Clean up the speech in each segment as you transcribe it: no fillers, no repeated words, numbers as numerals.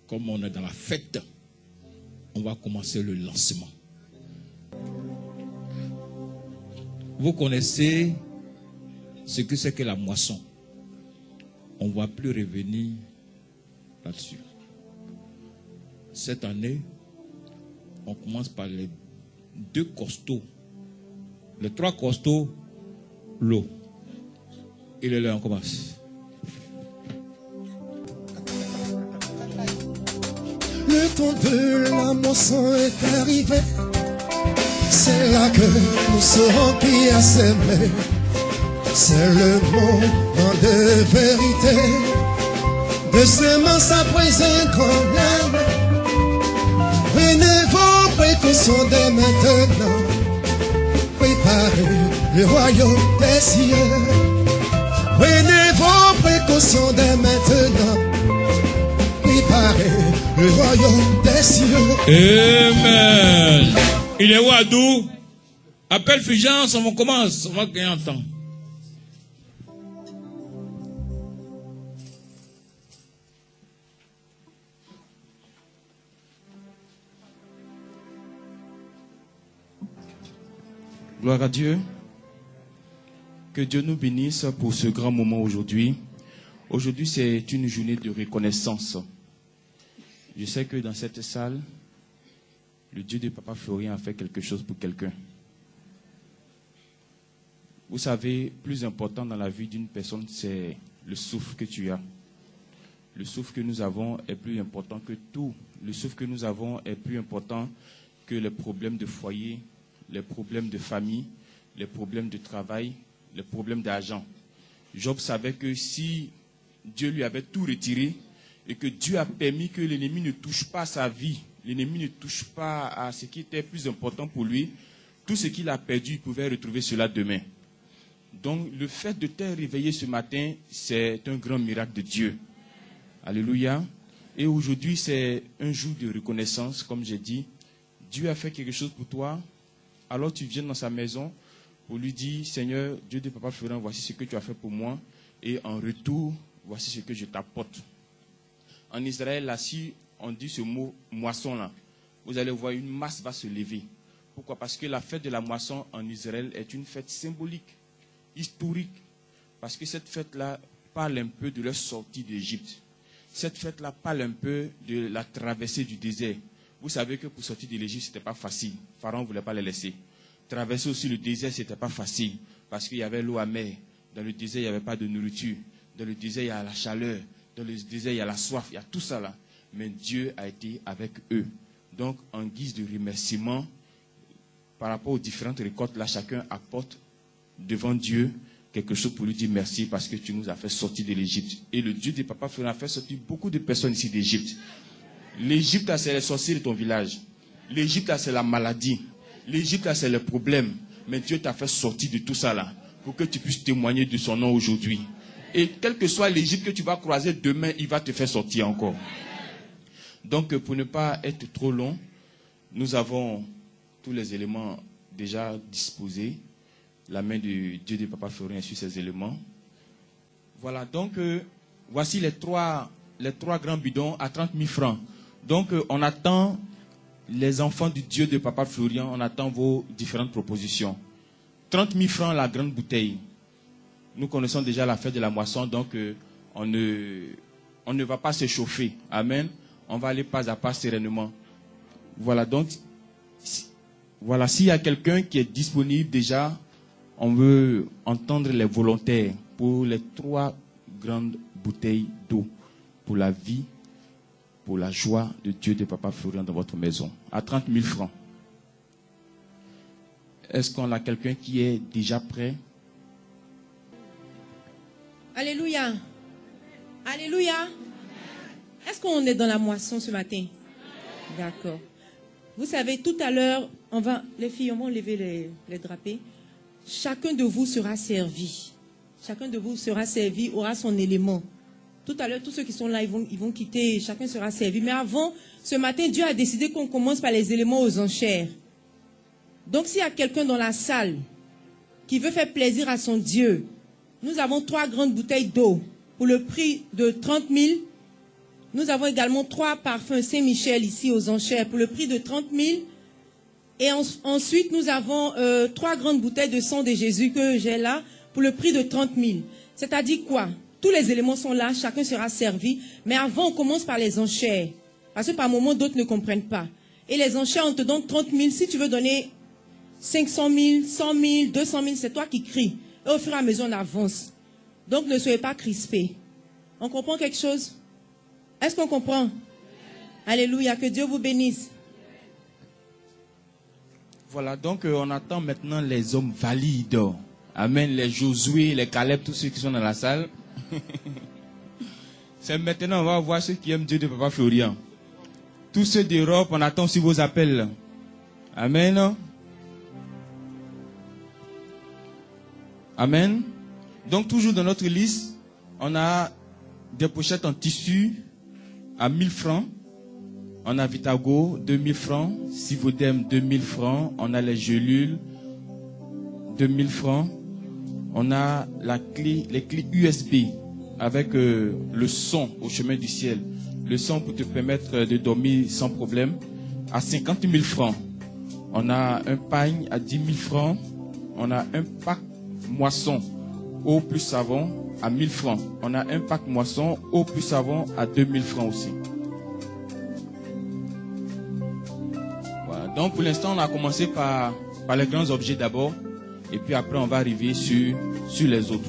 comme on est dans la fête, on va commencer le lancement. Vous connaissez ce que c'est que la moisson. On ne va plus revenir là-dessus. Cette année, on commence par les 2 costauds. Les 3 costauds, l'eau. Et le lait, on commence. Le temps de la moisson est arrivé. C'est là que nous serons qui a semé. C'est le moment de vérité. De semence après inconnaissable. Prenez vos précautions dès maintenant. Préparez le royaume des cieux. Prenez vos précautions dès maintenant. Préparez le royaume des cieux. Amen. Il est où Adou? Appelle Fulgence, on commence. On va gagner un temps. Gloire à Dieu. Que Dieu nous bénisse pour ce grand moment aujourd'hui. Aujourd'hui, c'est une journée de reconnaissance. Je sais que dans cette salle, le Dieu de Papa Florian a fait quelque chose pour quelqu'un. Vous savez, plus important dans la vie d'une personne, c'est le souffle que tu as. Le souffle que nous avons est plus important que tout. Le souffle que nous avons est plus important que les problèmes de foyer, les problèmes de famille, les problèmes de travail, les problèmes d'argent. Job savait que si Dieu lui avait tout retiré et que Dieu a permis que l'ennemi ne touche pas à sa vie, l'ennemi ne touche pas à ce qui était plus important pour lui, tout ce qu'il a perdu, il pouvait retrouver cela demain. Donc le fait de te réveiller ce matin, c'est un grand miracle de Dieu. Alléluia. Et aujourd'hui, c'est un jour de reconnaissance, comme j'ai dit. Dieu a fait quelque chose pour toi. Alors tu viens dans sa maison pour lui dire, Seigneur, Dieu de Papa Florian, voici ce que tu as fait pour moi. Et en retour, voici ce que je t'apporte. En Israël, là, si on dit ce mot moisson là, vous allez voir une masse va se lever. Pourquoi? Parce que la fête de la moisson en Israël est une fête symbolique, historique. Parce que cette fête-là parle un peu de leur sortie d'Égypte. Cette fête-là parle un peu de la traversée du désert. Vous savez que pour sortir de l'Égypte, ce n'était pas facile. Pharaon ne voulait pas les laisser. Traverser aussi le désert, ce n'était pas facile. Parce qu'il y avait l'eau amère. Dans le désert, il n'y avait pas de nourriture. Dans le désert, il y a la chaleur. Dans le désert, il y a la soif. Il y a tout ça là. Mais Dieu a été avec eux. Donc, en guise de remerciement, par rapport aux différentes récoltes, là, chacun apporte devant Dieu quelque chose pour lui dire merci parce que tu nous as fait sortir de l'Égypte. Et le Dieu des papas a fait sortir beaucoup de personnes ici d'Égypte. L'Égypte, c'est les sorciers de ton village. L'Égypte, c'est la maladie. L'Égypte, c'est le problème. Mais Dieu t'a fait sortir de tout ça là pour que tu puisses témoigner de son nom aujourd'hui. Et quelle que soit l'Égypte que tu vas croiser demain, il va te faire sortir encore. Donc, pour ne pas être trop long, nous avons tous les éléments déjà disposés. La main de Dieu de Papa Florian sur ces éléments. Voilà, donc, voici les trois grands bidons à 30 000 francs. Donc, on attend les enfants du Dieu de Papa Florian, on attend vos différentes propositions. 30 000 francs la grande bouteille. Nous connaissons déjà la fête de la moisson, donc on ne va pas se chauffer. Amen. On va aller pas à pas sereinement. Voilà, donc, voilà, s'il y a quelqu'un qui est disponible déjà, on veut entendre les volontaires pour les 3 grandes bouteilles d'eau pour la vie, pour la joie de Dieu de Papa Florian dans votre maison, à 30 000 francs. Est-ce qu'on a quelqu'un qui est déjà prêt? Alléluia. Alléluia. Est-ce qu'on est dans la moisson ce matin? D'accord. Vous savez, tout à l'heure, les filles, on va lever les drapés. Chacun de vous sera servi. Chacun de vous sera servi, aura son élément. Tout à l'heure, tous ceux qui sont là, ils vont quitter, chacun sera servi. Mais avant, ce matin, Dieu a décidé qu'on commence par les éléments aux enchères. Donc, s'il y a quelqu'un dans la salle qui veut faire plaisir à son Dieu, nous avons 3 grandes bouteilles d'eau pour le prix de 30 000 Nous avons également 3 parfums Saint-Michel ici aux enchères pour le prix de 30 000. Et ensuite, nous avons 3 grandes bouteilles de sang de Jésus que j'ai là pour le prix de 30 000. C'est-à-dire quoi? Tous les éléments sont là, chacun sera servi. Mais avant, on commence par les enchères. Parce que par moment, d'autres ne comprennent pas. Et les enchères, on te donne 30 000. Si tu veux donner 500 000, 100 000, 200 000, c'est toi qui cries. Et au fur et à mesure, on avance. Donc, ne soyez pas crispés. On comprend quelque chose? Est-ce qu'on comprend? Alléluia, que Dieu vous bénisse. Voilà, donc on attend maintenant les hommes valides. Amen, les Josué, les Caleb, tous ceux qui sont dans la salle. C'est maintenant, on va voir ceux qui aiment Dieu de Papa Florian. Tous ceux d'Europe, on attend aussi vos appels. Amen. Amen. Donc toujours dans notre liste, on a des pochettes en tissu à 1000 francs. On a Vitago, 2000 francs. Sivodem, 2000 francs. On a les gelules, 2000 francs. On a les clés USB avec le son au chemin du ciel. Le son pour te permettre de dormir sans problème à 50 000 francs. On a un pagne à 10 000 francs. On a un pack moisson eau plus savon à 1000 francs. On a un pack moisson eau plus savon à 2000 francs aussi. Voilà. Donc pour l'instant, on a commencé par les grands objets d'abord. Et puis après, on va arriver sur les autres.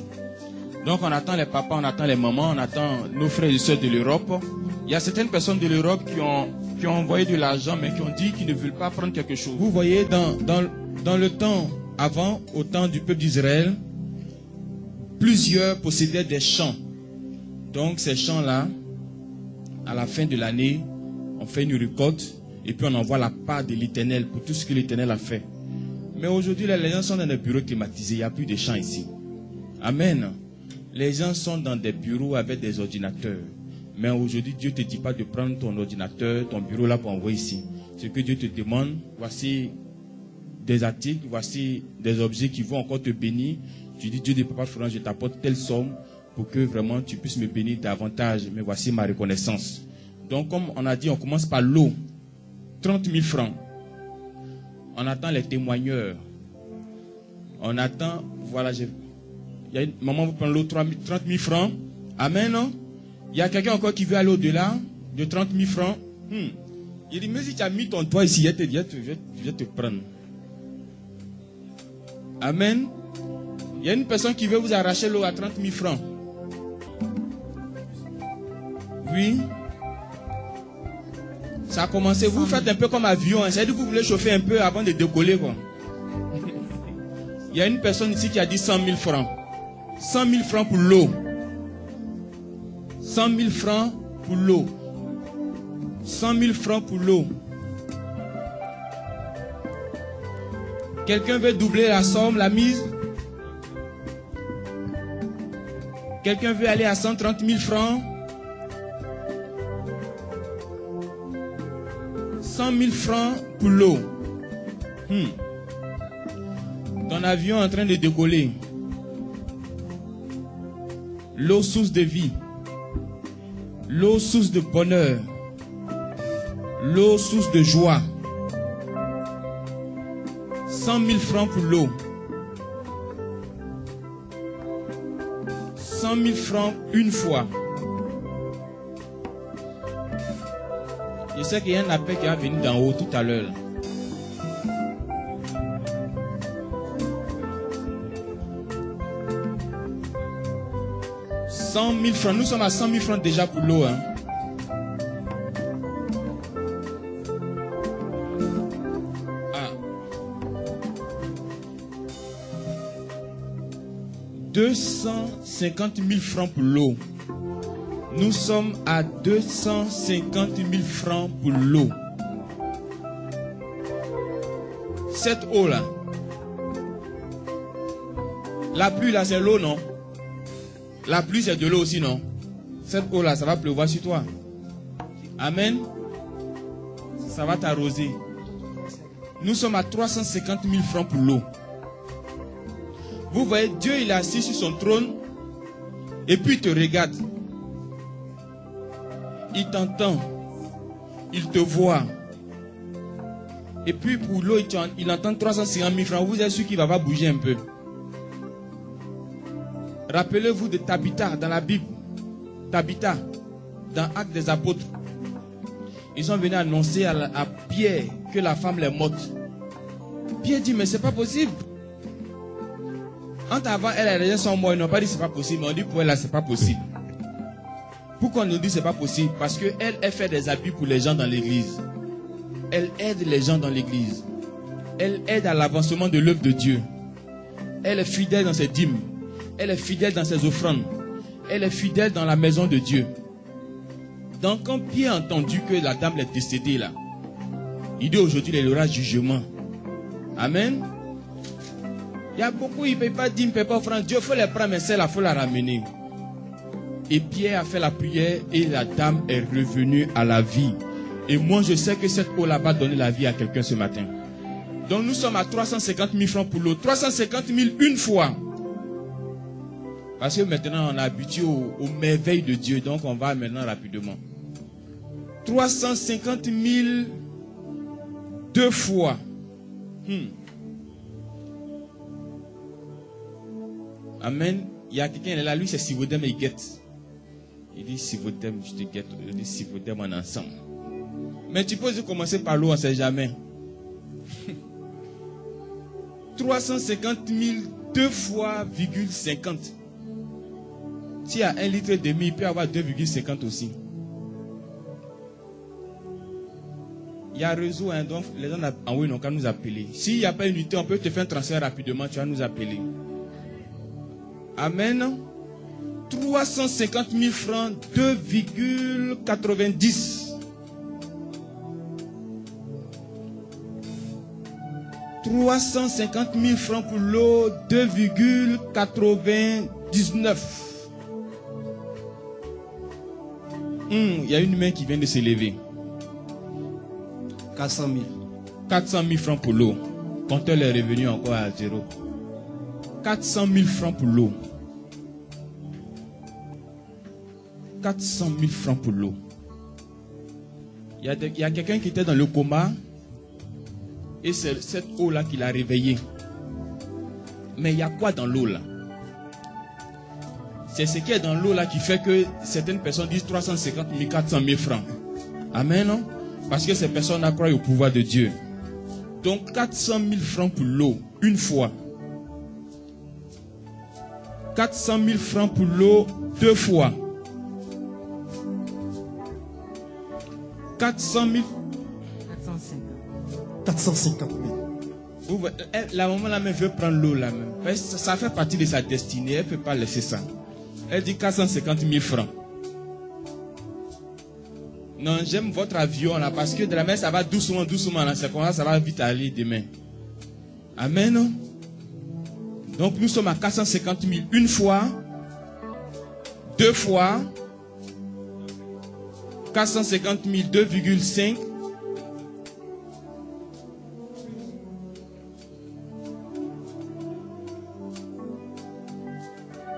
Donc on attend les papas, on attend les mamans, on attend nos frères et sœurs de l'Europe. Il y a certaines personnes de l'Europe qui ont envoyé de l'argent, mais qui ont dit qu'ils ne veulent pas prendre quelque chose. Vous voyez, dans le temps avant, au temps du peuple d'Israël, plusieurs possédaient des champs. Donc ces champs-là, à la fin de l'année, on fait une récolte et puis on envoie la part de l'Éternel pour tout ce que l'Éternel a fait. Mais aujourd'hui, les gens sont dans des bureaux climatisés, il n'y a plus de champs ici. Amen. Les gens sont dans des bureaux avec des ordinateurs. Mais aujourd'hui, Dieu ne te dit pas de prendre ton ordinateur, ton bureau là pour envoyer ici. Ce que Dieu te demande, voici des articles, voici des objets qui vont encore te bénir. Tu dis, Dieu de Papa Florian, je t'apporte telle somme pour que vraiment tu puisses me bénir davantage. Mais voici ma reconnaissance. Donc, comme on a dit, on commence par l'eau. 30 000 francs. On attend les témoigneurs. On attend, voilà, il y a une maman, vous prenez l'eau, 30 000 francs. Amen, non? Il y a quelqu'un encore qui veut aller au-delà de 30 000 francs. Il dit, mais si tu as mis ton doigt ici, je vais te prendre. Amen. Il y a une personne qui veut vous arracher l'eau à 30 000 francs. Oui. Ça a commencé. Vous faites un peu comme avion. C'est-à-dire que vous voulez chauffer un peu avant de décoller, quoi. Il y a une personne ici qui a dit 100 000 francs. 100 000 francs pour l'eau. 100 000 francs pour l'eau. 100 000 francs pour l'eau. Quelqu'un veut doubler la somme, la mise? Quelqu'un veut aller à 130 000 francs? 100 000 francs pour l'eau. Ton avion est en train de décoller. L'eau, source de vie. L'eau, source de bonheur. L'eau, source de joie. 100 000 francs pour l'eau. 100 000 francs une fois. Je sais qu'il y a un appel qui va venir d'en haut tout à l'heure. « 100 000 francs. Nous sommes à 100 000 francs déjà pour l'eau. Hein. Ah. 250 000 francs pour l'eau. Nous sommes à 250 000 francs pour l'eau. Cette eau-là, la pluie là, c'est l'eau, non? La pluie, c'est de l'eau aussi, non? Cette eau-là, ça va pleuvoir sur toi. Amen. Ça va t'arroser. Nous sommes à 350 000 francs pour l'eau. Vous voyez, Dieu, il est assis sur son trône et puis il te regarde. il t'entend, il te voit. Et puis pour l'eau, il entend 350 000 francs. Vous êtes sûr qu'il va pas bouger un peu. Rappelez-vous de Tabitha dans la Bible. Tabitha, dans Actes des Apôtres. Ils sont venus annoncer à Pierre que la femme est morte. Pierre dit, mais c'est pas possible. Entre avant, elle et les gens sont morts. Ils n'ont pas dit c'est pas possible. Mais on dit pour elle, là, c'est pas possible. Pourquoi on nous dit c'est pas possible? Parce qu'elle fait des habits pour les gens dans l'église. Elle aide les gens dans l'église. Elle aide à l'avancement de l'œuvre de Dieu. Elle est fidèle dans ses dîmes. Elle est fidèle dans ses offrandes. Elle est fidèle dans la maison de Dieu. Donc quand Pierre a entendu que la dame est décédée là, il dit aujourd'hui il y aura jugement. Amen. Il y a beaucoup, ils ne payent pas dîmes, ils ne payent pas offrande. Dieu faut les prendre, mais celle-là, il faut la ramener. Et Pierre a fait la prière et la dame est revenue à la vie. Et moi je sais que cette eau là-bas donner la vie à quelqu'un ce matin. Donc nous sommes à 350 000 francs pour l'eau. 350 000 une fois. Parce que maintenant on est habitué aux merveilles de Dieu. Donc on va maintenant rapidement. 350 000 deux fois. Amen. Il y a quelqu'un là, lui c'est Sivodem et il guette. Il dit Sivodem, je te guette. Il dit Sivodem en ensemble. Mais tu peux commencer par l'eau, on ne sait jamais. 350 000 deux fois, 50. S'il y a 1,5 litre, il peut y avoir 2,50 aussi. Il y a un réseau, hein, donc les gens en haut n'ont qu'à nous appeler. S'il n'y a pas une unité, on peut te faire un transfert rapidement, tu vas nous appeler. Amen. 350 000 francs, 2,90. 350 000 francs pour l'eau, 2,99. Il y a une main qui vient de s'élever. 400 000. 400 000 francs pour l'eau. Compteur est revenu encore à zéro. 400 000 francs pour l'eau. 400 000 francs pour l'eau. Il y a quelqu'un qui était dans le coma. Et c'est cette eau-là qui l'a réveillé. Mais il y a quoi dans l'eau là? C'est ce qui est dans l'eau là qui fait que certaines personnes disent 350 000, 400 000 francs. Amen, non? Parce que ces personnes croient au pouvoir de Dieu. Donc 400 000 francs pour l'eau, une fois. 400 000 francs pour l'eau, deux fois. 400 000. 450 000. La maman là même veut prendre l'eau là même. Ça fait partie de sa destinée. Elle ne peut pas laisser ça. Elle dit 450 000 francs. Non, j'aime votre avion là parce que de la mer ça va doucement, doucement là. C'est comme ça va vite aller demain. Amen. Donc nous sommes à 450 000 une fois, deux fois, 450 000 2,5.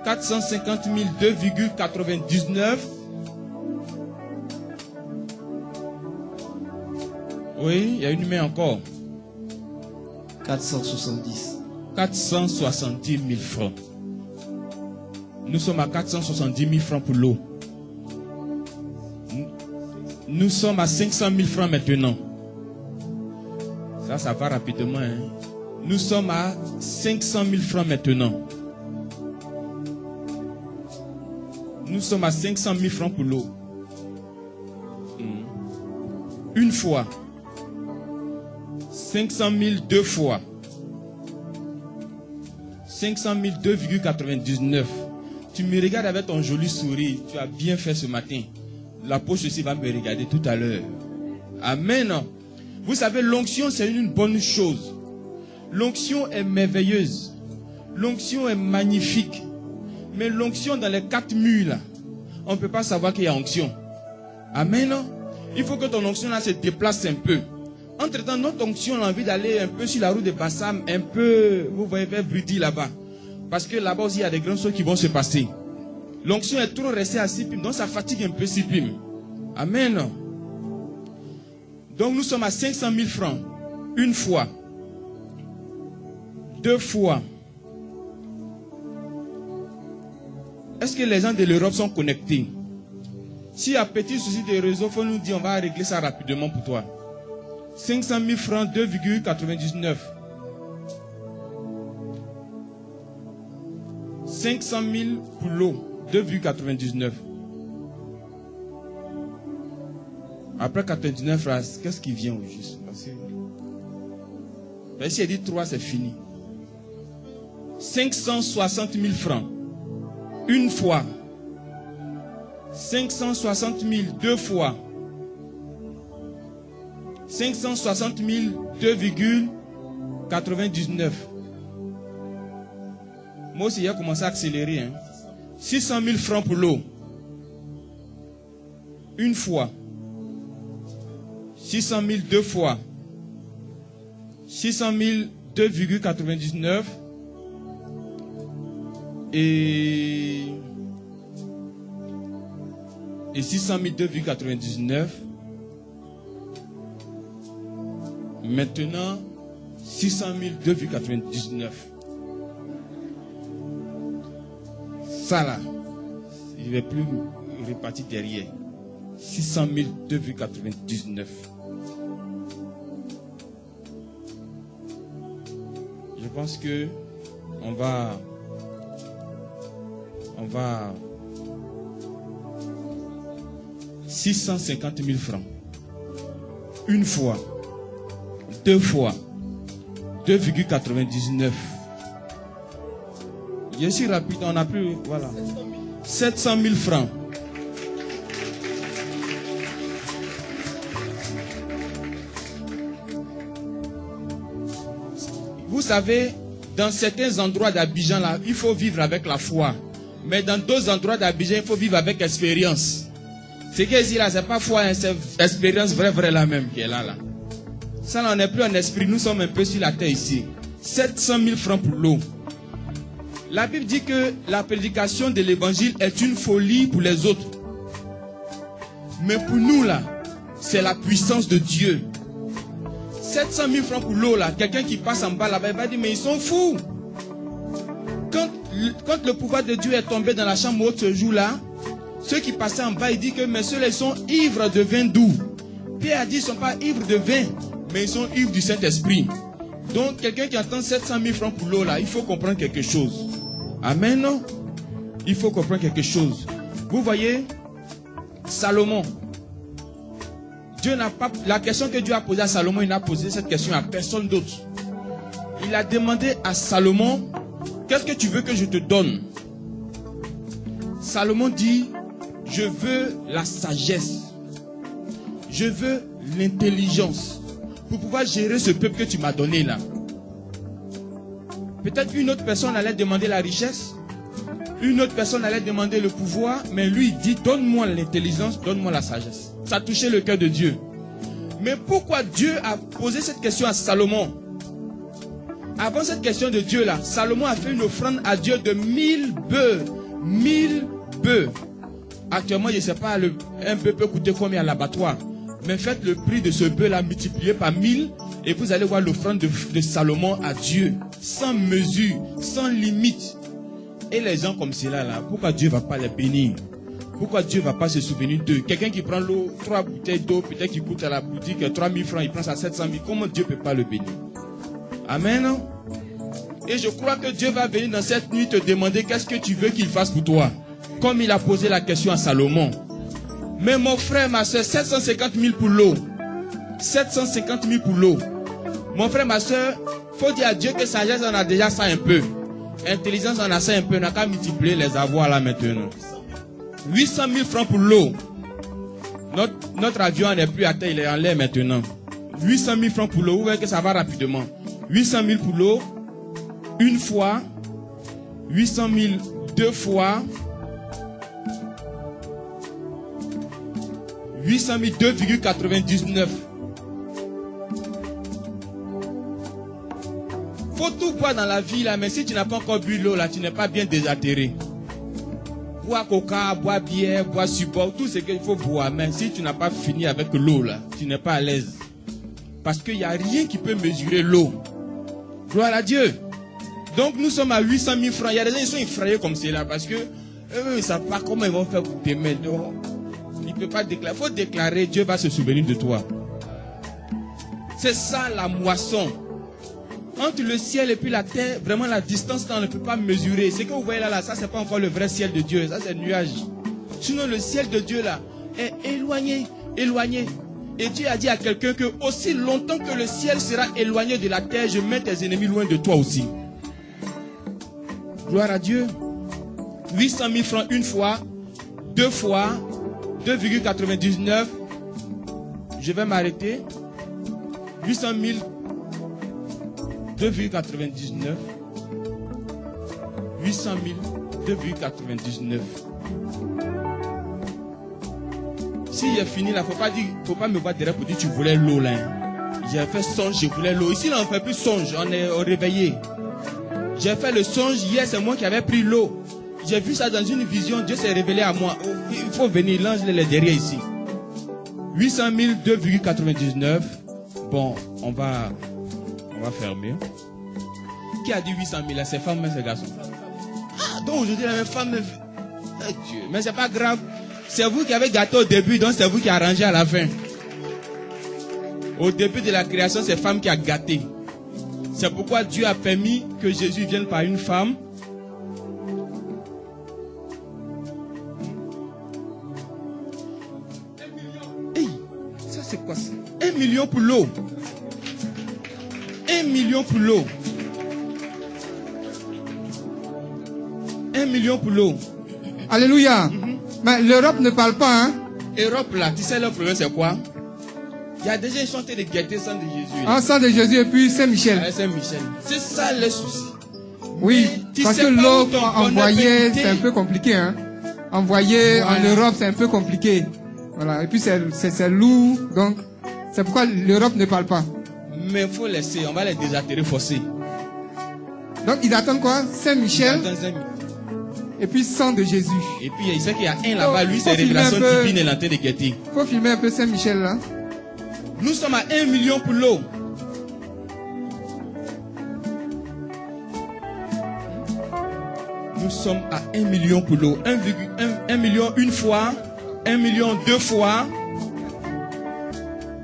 450 000 2,99. Oui, il y a une main encore. 470. 470 000 francs. Nous sommes à 470 000 francs pour l'eau. Nous sommes à 500 000 francs maintenant. Ça va rapidement. Hein. Nous sommes à 500 000 francs maintenant. Nous sommes à 500 000 francs pour l'eau. Une fois. 500 000 deux fois. 500 000 2,99. Tu me regardes avec ton joli sourire. Tu as bien fait ce matin. La poche aussi va me regarder tout à l'heure. Amen. Vous savez, l'onction c'est une bonne chose. L'onction est merveilleuse. L'onction est magnifique. Mais l'onction dans les 4 murs, là, on ne peut pas savoir qu'il y a onction. Amen. Il faut que ton onction là se déplace un peu. Entre-temps, notre onction a envie d'aller un peu sur la route de Bassam, un peu, vous voyez, vers Brudi là-bas. Parce que là-bas aussi, il y a des grandes choses qui vont se passer. L'onction est trop restée à Sipim, donc ça fatigue un peu Sipim. Amen. Donc nous sommes à 500 000 francs. Une fois. Deux fois. Est-ce que les gens de l'Europe sont connectés? S'il y a petit souci de réseau, il faut nous dire, on va régler ça rapidement pour toi. 500 000 francs, 2,99. 500 000 pour l'eau, 2,99. Après 99, qu'est-ce qui vient au juste? Parce que si elle dit 3, c'est fini. 560 000 francs. Une fois. 560 000 deux fois. 560 000 2,99. Moi aussi, j'ai commencé à accélérer. 600 000 francs pour l'eau. Une fois. 600 000 deux fois. 600 000 2,99. Et 600 000 2,99. Maintenant, 600 000 2,99. Ça là, je ne vais plus repartir derrière. 600 000 2,99. Je pense que on va 650 000 francs. Une fois. Deux fois. 2,99. Je suis rapide, on n'a plus. Voilà. 700 000 francs. Vous savez, dans certains endroits d'Abidjan, là, il faut vivre avec la foi. Mais dans d'autres endroits d'Abidjan, il faut vivre avec expérience. Ce qui est ici là, c'est pas foi, c'est expérience vraie la même qui est là. Ça, là, on n'est plus en esprit, nous sommes un peu sur la terre ici. 700 000 francs pour l'eau. La Bible dit que la prédication de l'évangile est une folie pour les autres. Mais pour nous là, c'est la puissance de Dieu. 700 000 francs pour l'eau là, quelqu'un qui passe en bas là-bas, il va dire mais ils sont fous. Quand le pouvoir de Dieu est tombé dans la chambre haute ce jour-là, ceux qui passaient en bas, ils disent que mais ceux-là ils sont ivres de vin doux. Pierre a dit ils ne sont pas ivres de vin, mais ils sont ivres du Saint-Esprit. Donc quelqu'un qui entend 700 000 francs pour l'eau là, il faut comprendre quelque chose. Amen, non? Il faut comprendre quelque chose. Vous voyez, Salomon, Dieu n'a pas, la question que Dieu a posée à Salomon, il n'a posé cette question à personne d'autre. Il a demandé à Salomon, qu'est-ce que tu veux que je te donne? Salomon dit, je veux la sagesse. Je veux l'intelligence pour pouvoir gérer ce peuple que tu m'as donné là. Peut-être une autre personne allait demander la richesse. Une autre personne allait demander le pouvoir. Mais lui, il dit, donne-moi l'intelligence, donne-moi la sagesse. Ça a touché le cœur de Dieu. Mais pourquoi Dieu a posé cette question à Salomon? Avant cette question de Dieu là, Salomon a fait une offrande à Dieu de 1000 bœufs. 1000 bœufs. Actuellement, je ne sais pas, un bœuf peut coûter combien à l'abattoir. Mais faites le prix de ce bœuf là multiplié par 1000 et vous allez voir l'offrande de Salomon à Dieu. Sans mesure, sans limite. Et les gens comme cela là, pourquoi Dieu ne va pas les bénir? Pourquoi Dieu ne va pas se souvenir d'eux? Quelqu'un qui prend l'eau, 3 bouteilles d'eau, peut-être qui coûte à la boutique 3000 francs, il prend ça à 700 000. Comment Dieu ne peut pas le bénir? Amen. Et je crois que Dieu va venir dans cette nuit te demander qu'est-ce que tu veux qu'il fasse pour toi. Comme il a posé la question à Salomon. Mais mon frère, ma soeur, 750 000 pour l'eau. 750 000 pour l'eau. Mon frère, ma soeur, il faut dire à Dieu que sagesse, on a déjà ça un peu. Intelligence, on a ça un peu. On n'a qu'à multiplier les avoirs là maintenant. 800 000 francs pour l'eau. Notre avion n'est plus à terre, il est en l'air maintenant. 800 000 francs pour l'eau. Vous voyez que ça va rapidement. 800 000 pour l'eau. Une fois. 800 000 deux fois. 800 000 2,99. Faut tout boire dans la vie là, mais si tu n'as pas encore bu l'eau là, tu n'es pas bien désaltéré. bois coca, bois bière, bois support, tout ce qu'il faut boire. Mais si tu n'as pas fini avec l'eau là, tu n'es pas à l'aise. Parce qu'il n'y a rien qui peut mesurer l'eau. Gloire à Dieu. Donc nous sommes à 800 000 francs. Il y a des gens qui sont effrayés comme cela parce que eux, ils ne savent pas comment ils vont faire pour t'aimer. Donc, il ne peut pas déclarer. Il faut déclarer, Dieu va se souvenir de toi. C'est ça la moisson. Entre le ciel et puis la terre, vraiment la distance, on ne peut pas mesurer. Ce que vous voyez là, ça c'est pas encore le vrai ciel de Dieu. Ça c'est le nuage. Sinon le ciel de Dieu là est éloigné, éloigné. Et Dieu a dit à quelqu'un que aussi longtemps que le ciel sera éloigné de la terre, je mets tes ennemis loin de toi aussi. Gloire à Dieu. 800 000 francs une fois, 2 fois, 2,99. Je vais m'arrêter. 800 000, 2,99. 800 000, 2,99. Si j'ai fini là, faut pas me voir derrière pour dire tu voulais l'eau là. J'ai fait songe, je voulais l'eau. Ici là on ne fait plus songe, on est réveillé. J'ai fait le songe, hier c'est moi qui avais pris l'eau. J'ai vu ça dans une vision, Dieu s'est révélé à moi. Il faut venir, l'ange est derrière ici. 800 000, 2,99. Bon, on va fermer. Qui a dit 800 000 là? C'est femmes, mais c'est garçons. Ah, donc aujourd'hui la même femme. Oh, Dieu. Mais c'est pas grave. C'est vous qui avez gâté au début, donc c'est vous qui arrangez à la fin. Au début de la création, c'est femme qui a gâté. C'est pourquoi Dieu a permis que Jésus vienne par une femme. Hey, ça c'est quoi ça? 1 million pour l'eau. 1 million pour l'eau. 1 million pour l'eau. Alléluia. Mais l'Europe ne parle pas, hein? Europe là, tu sais leur problème c'est quoi? Il y a des gens qui sont en train de guetter le sang de Jésus. Ah, sang de Jésus et puis Saint-Michel. Saint-Michel. C'est ça le souci. Oui, tu parce sais que pas l'eau où ton envoyée, bonheur peut c'est un peu compliqué, hein? Envoyer Voilà. en Europe, c'est un peu compliqué. Voilà. Et puis c'est lourd, donc c'est pourquoi l'Europe ne parle pas. Mais il faut laisser, on va les désatterrer forcés. Donc ils attendent quoi? Saint-Michel et puis sang de Jésus. Et puis il sait qu'il y a un là-bas, lui c'est Faut filmer révélation un peu. divine, il est en train de guetter. Faut filmer un peu Saint-Michel là. Nous sommes à 1 million pour l'eau. Nous sommes à 1 million pour l'eau. 1 million une fois, 1 million deux fois,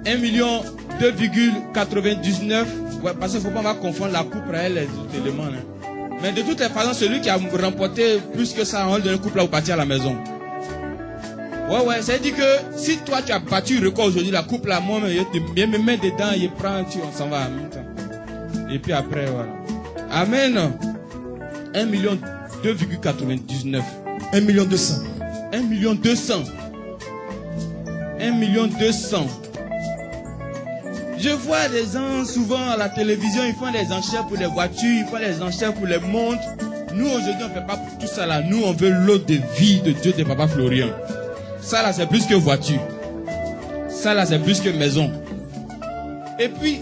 1 million 2,99. Ouais, parce qu'il ne faut pas on va confondre la coupe à elle, les autres éléments. Hein. Mais de toutes les façons, celui qui a remporté plus que ça, on donne le couple là, ou partir à la maison. Ouais, ça veut dire que si toi tu as battu le record aujourd'hui, la coupe là, moi, je me mets dedans, je prends, on s'en va en même temps. Et puis après, voilà. Amen. 1 million 2,99. 1 million 200. 1 million 200. 1 million 200. Je vois des gens souvent à la télévision, ils font des enchères pour les voitures, ils font des enchères pour les montres. Nous aujourd'hui on ne fait pas pour tout ça là. Nous on veut l'eau de vie de Dieu de Papa Florian. Ça là c'est plus que voiture. Ça là c'est plus que maison. Et puis,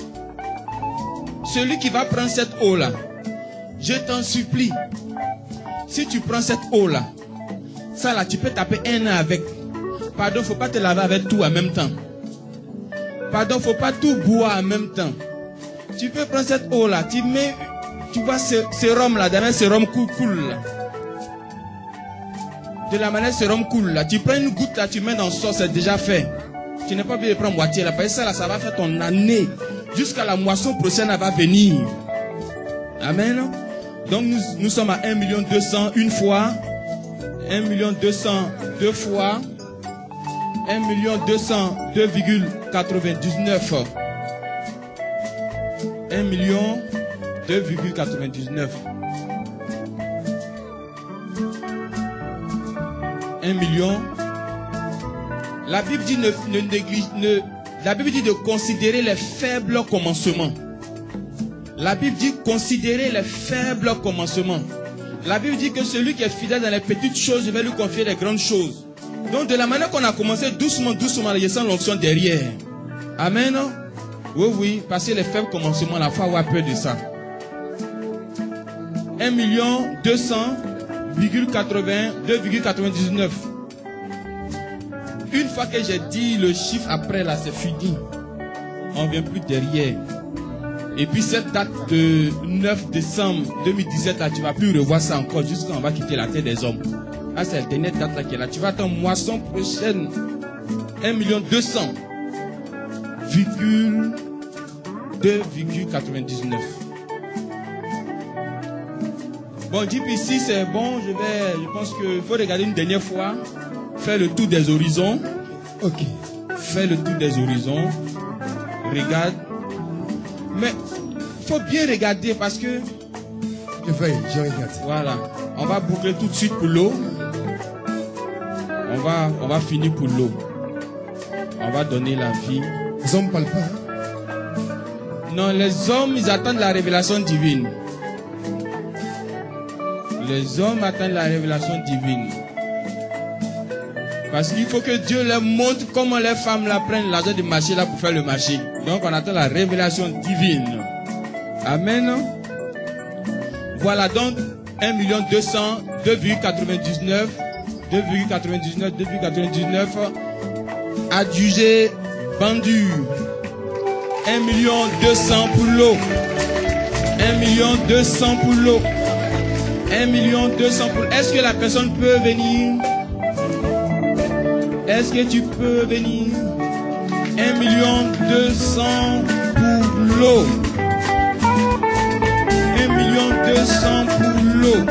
celui qui va prendre cette eau là, je t'en supplie. Si tu prends cette eau là, ça là tu peux taper un an avec. Pardon, faut pas te laver avec tout en même temps. Pardon, faut pas tout boire en même temps. Tu peux prendre cette eau là, tu mets, tu vois ce sérum là, d'un sérum cool là. De la manière sérum cool là, tu prends une goutte là, tu mets dans le sauce, c'est déjà fait. Tu n'es pas obligé de prendre moitié là, parce que ça là, ça va faire ton année. Jusqu'à la moisson prochaine, elle va venir. Amen. Donc nous sommes à 1 200 000 une fois, 1 200 000 deux fois, 1 200 000 2,99. 1 2,99. 1 million. La Bible dit la Bible dit de considérer les faibles commencements. La Bible dit considérer les faibles commencements. La Bible dit que celui qui est fidèle dans les petites choses, je vais lui confier les grandes choses. Donc de la manière qu'on a commencé doucement, je sens l'onction derrière. Amen. Oui, parce que les faibles commencements, la foi avoir peur de ça. 1 200 2,99. Une fois que j'ai dit le chiffre après là, c'est fini. On ne vient plus derrière. Et puis cette date de 9 décembre 2017 là, tu ne vas plus revoir ça encore jusqu'à on va quitter la terre des hommes. Ah, c'est la dernière date là qui est là. Tu vas attendre moisson prochaine 1,200,2,99. Bon, Jeep ici c'est bon. Je pense qu'il faut regarder une dernière fois. Faire le tour des horizons. Ok. Fais le tour des horizons. Regarde. Mais il faut bien regarder parce que... Je regarde. Voilà. On va boucler tout de suite pour l'eau. On va finir pour l'eau. On va donner la vie. Les hommes ne parlent pas. Hein? Non, les hommes, ils attendent la révélation divine. Les hommes attendent la révélation divine. Parce qu'il faut que Dieu leur montre comment les femmes là prennent l'argent du marché là pour faire le marché. Donc on attend la révélation divine. Amen. Voilà donc 1,200,000, 2,99, 2,99, 2,99 adjugé, vendu. 1,200,000 pour l'eau. 1,200,000 pour l'eau. 1,200,000 pour... Est-ce que la personne peut venir? Est-ce que tu peux venir? 1,200,000 pour l'eau. 1,200,000 pour l'eau.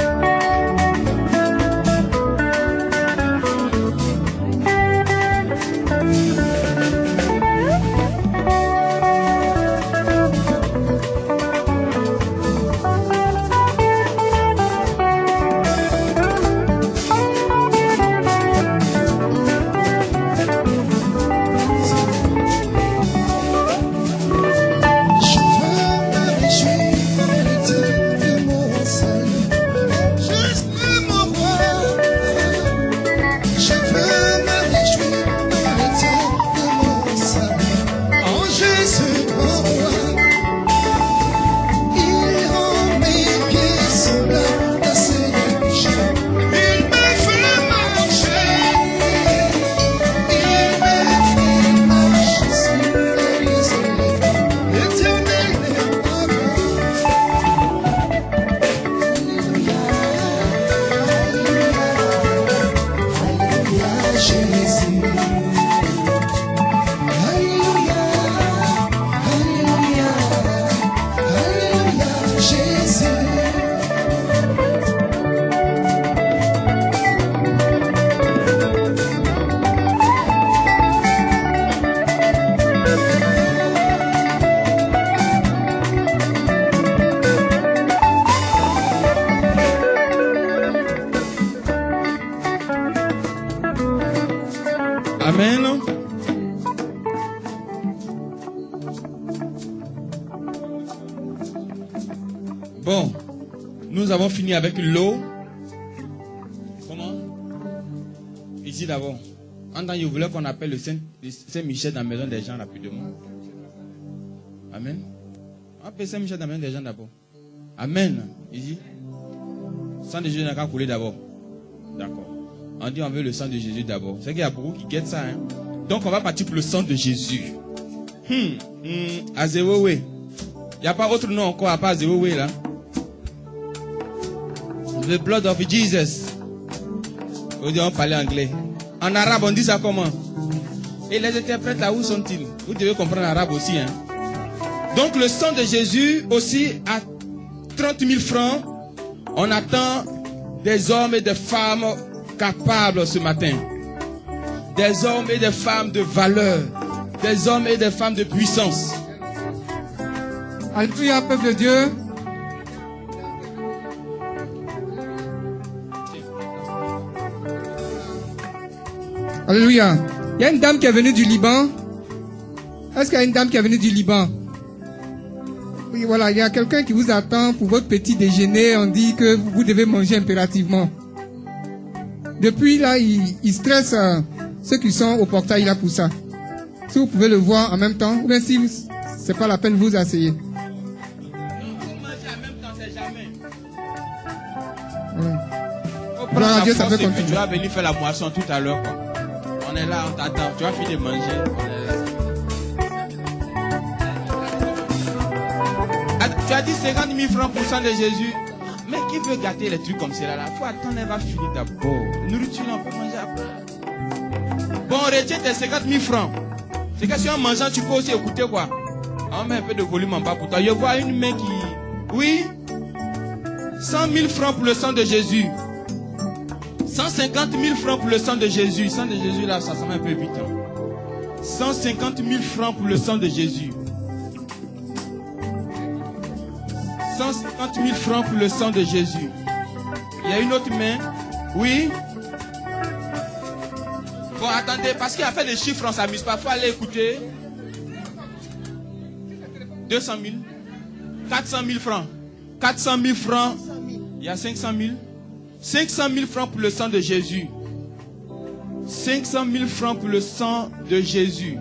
Amen. Bon, nous avons fini avec l'eau. Comment? Ici d'abord. En tant que je voulais qu'on appelle le Saint-Michel dans la maison des gens rapidement. Amen. On appelle Saint-Michel dans la maison des gens d'abord. Amen. Ici. Sang de Jésus n'a qu'à couler d'abord. D'accord. On dit on veut le sang de Jésus d'abord. C'est qu'il y a beaucoup qui guettent ça. Hein? Donc on va partir pour le sang de Jésus. Azéwowe. Il n'y a pas autre nom encore à part Azéwowe là. The blood of Jesus. Aujourd'hui on parlait anglais. En arabe on dit ça comment? Et les interprètes là où sont-ils? Vous devez comprendre l'arabe aussi. Hein? Donc le sang de Jésus aussi à 30 000 francs. On attend des hommes et des femmes capables ce matin. Des hommes et des femmes de valeur. Des hommes et des femmes de puissance. Alléluia, peuple de Dieu. Alléluia. Il y a une dame qui est venue du Liban. Est-ce qu'il y a une dame qui est venue du Liban? Oui, voilà, il y a quelqu'un qui vous attend pour votre petit déjeuner. On dit que vous devez manger impérativement. Depuis là, il stresse ceux qui sont au portail là pour ça. Si vous pouvez le voir en même temps, ou bien si c'est pas la peine de vous asseyer. Non, vous mangez en même temps, c'est jamais. Ouais. Gloire à la Dieu, ça force peut et puis tu continuer. vas venir faire la moisson tout à l'heure. On est là, on t'attend. Tu vas finir de manger. On est là. Tu as dit 50 000 francs pour sang de Jésus. Mais qui veut gâter les trucs comme cela là? Il faut attendre, elle va finir d'abord. Nourriture, on peut manger après. Bon, retiens tes 50 000 francs. C'est que si en mangeant, tu peux aussi écouter quoi? On met un peu de volume en bas pour toi. Je vois une main qui... Oui. 100 000 francs pour le sang de Jésus. 150 000 francs pour le sang de Jésus. Le sang de Jésus là, ça semble un peu vite. Hein. 150 000 francs pour le sang de Jésus. 150 000 francs pour le sang de Jésus. Il y a une autre main. Oui. Bon, attendez, parce qu'il a fait des chiffres, on ne s'amuse pas. Il faut aller écouter. 200 000. 400 000 francs. 400 000 francs. Il y a 500 000. 500 000 francs pour le sang de Jésus. 500 000 francs pour le sang de Jésus.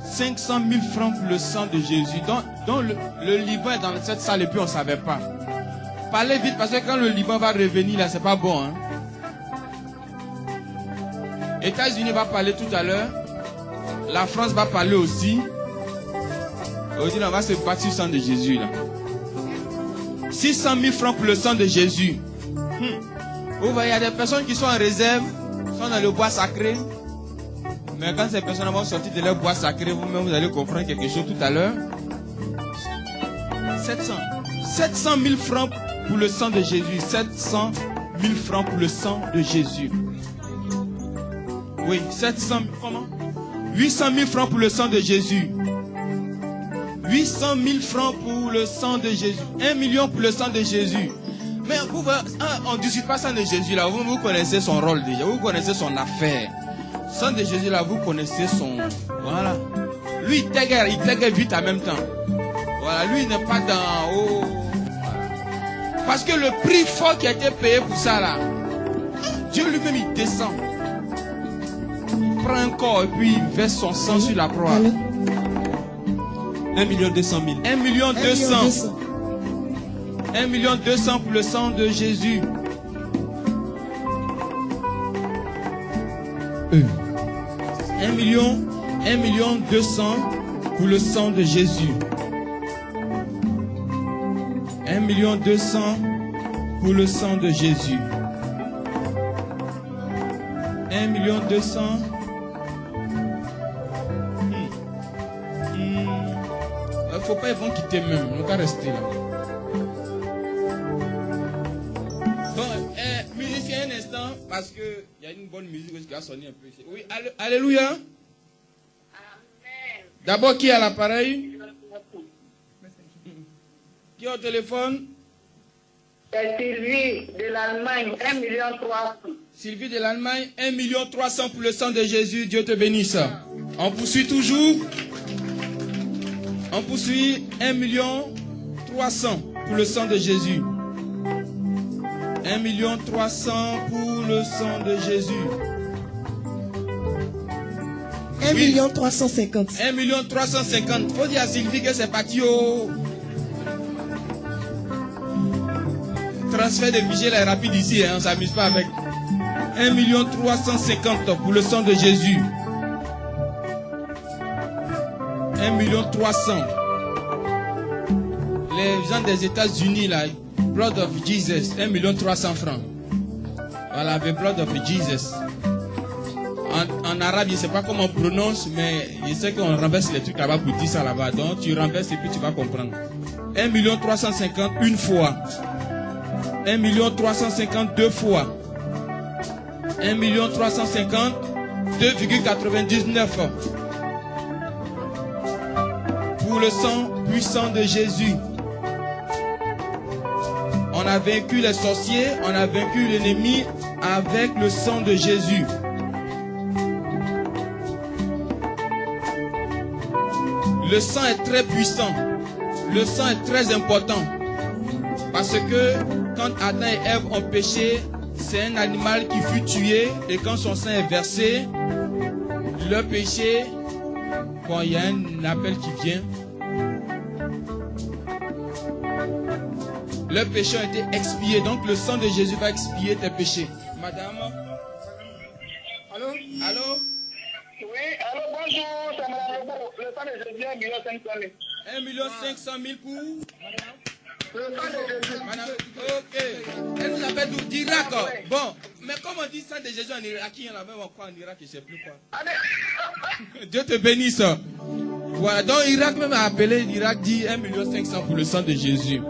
500 000 francs pour le sang de Jésus. Donc le Liban est dans cette salle et puis on ne savait pas. Parlez vite parce que quand le Liban va revenir là, c'est pas bon. Hein? États-Unis va parler tout à l'heure. La France va parler aussi. Aujourd'hui, on va se battre sur le sang de Jésus là. 600 000 francs pour le sang de Jésus. Vous voyez, il y a des personnes qui sont en réserve, sont dans le bois sacré. Mais quand ces personnes vont sortir de leur bois sacré, vous-même, vous allez comprendre quelque chose tout à l'heure. 700 000 francs pour le sang de Jésus. 700 000 francs pour le sang de Jésus. Oui, 700 000, comment? 800 000 francs pour le sang de Jésus. 800 000 francs pour le sang de Jésus. 1 million pour le sang de Jésus. Mais vous, on ne discute pas sang de Jésus là. Vous connaissez son rôle déjà. Vous connaissez son affaire. Sang de Jésus là, vous connaissez son... Voilà. Lui, il t'aiguère vite en même temps. Voilà, lui, il n'est pas dans... Oh. Parce que le prix fort qui a été payé pour ça là, Dieu lui-même, il descend. Il prend un corps et puis il verse son sang sur la croix. 1 200 000. 1 200 000. 1 200 000 pour le sang de Jésus. 1 200 000 pour le sang de Jésus. 1 200 000 pour le sang de Jésus. 1 200 000. Il ne faut pas, ils vont quitter même. On va rester là. Bon, musicien, un instant, parce qu'il y a une bonne musique qui va sonner un peu. Oui, alléluia. Amen. D'abord, qui est à l'appareil? Qui est au téléphone? C'est Sylvie de l'Allemagne, 1 300 000. Sylvie de l'Allemagne, 1 300 000 pour le sang de Jésus. Dieu te bénisse. On poursuit toujours. On poursuit 1 300 000 pour le sang de Jésus. 1 300 000 pour le sang de Jésus. 1 350 000. 1 350 000. Faut dire à Sylvie que c'est parti au transfert de budget là, rapide ici. Hein, on ne s'amuse pas avec. 1 350 000 pour le sang de Jésus. 1 300 000. Les gens des États-Unis là, Blood of Jesus, 1 300 000 francs. Voilà, the Blood of Jesus. En arabe, je ne sais pas comment on prononce, mais je sais qu'on renverse les trucs là-bas pour dire ça là-bas. Donc tu renverses et puis tu vas comprendre. 1 350 000 une fois. 1 350 000 deux fois. 1 350 000 2,99 pour le sang puissant de Jésus. On a vaincu les sorciers, on a vaincu l'ennemi avec le sang de Jésus. Le sang est très puissant. Le sang est très important. Parce que quand Adam et Ève ont péché, c'est un animal qui fut tué. Et quand son sang est versé, le péché, bon, il y a un appel qui vient. leurs péchés ont été expiés. Donc le sang de Jésus va expier tes péchés. Madame. Allô? Allô? Oui, allô, bonjour, c'est Madame Lebeau. Le sang de Jésus, 1 500 000. 1 500 000 pour? Le sang de Jésus. Madame, ok. Elle nous appelle d'Irak. Bon, mais comme on dit sang de Jésus en Irak, il y en a même encore en Irak, je ne sais plus quoi. Dieu te bénisse. Voilà, donc Irak même a appelé, l'Irak dit 1 500 000 pour le sang de Jésus.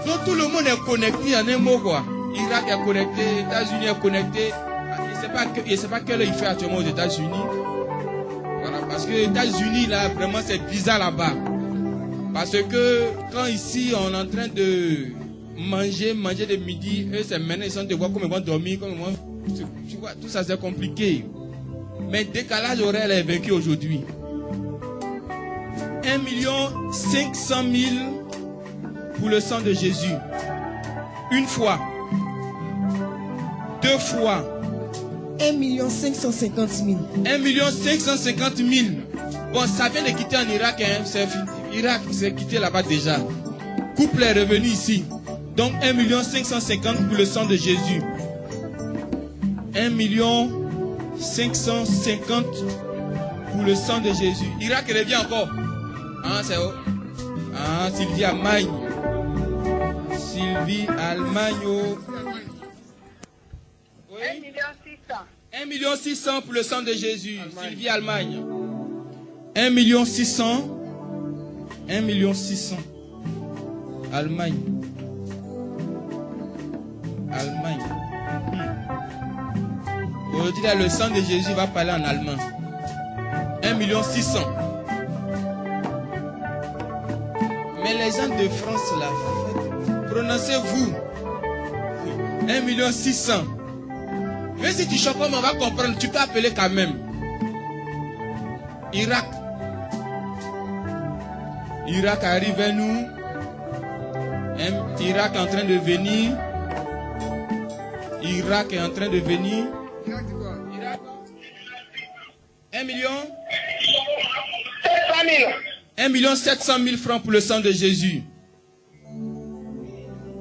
Donc tout le monde est connecté en un mot quoi. Irak est connecté, États-Unis est connecté. Je ne sais pas quelle heure il fait actuellement aux États-Unis. Voilà, parce que les États-Unis là, vraiment c'est bizarre là-bas. Parce que quand ici on est en train de manger de midi, eux c'est maintenant ils sont de voir comment ils vont dormir, comment ils vont, tu vois, tout ça c'est compliqué. Mais décalage horaire est vaincu aujourd'hui. 1 500 000 pour le sang de Jésus. Une fois. Deux fois. 1 550 000. 1 550 000. Bon, ça vient de quitter en Irak. Hein. Irak, c'est quitté là-bas déjà. Couple est revenu ici. Donc 1 550 000 pour le sang de Jésus. 1 550 000 pour le sang de Jésus. Irak revient encore. Ah, c'est où? Ah, Sylvie Allemagne. Sylvie Allemagne. Oui. 1 600 000. 1 600 000 pour le sang de Jésus. Allemagne. Sylvie Allemagne. 1 600 000. 1 600 000. Allemagne. Allemagne. Aujourd'hui, là, le sang de Jésus va parler en allemand. 1 600 000. Mais les gens de France, là, prononcez-vous. 1 600 000. Mais si tu chantes comme on va comprendre, tu peux appeler quand même. Irak. Irak arrive à nous. Irak est en train de venir. Irak est en train de venir. Irak. 1 million 700 000. 1 700 000 francs pour le sang de Jésus.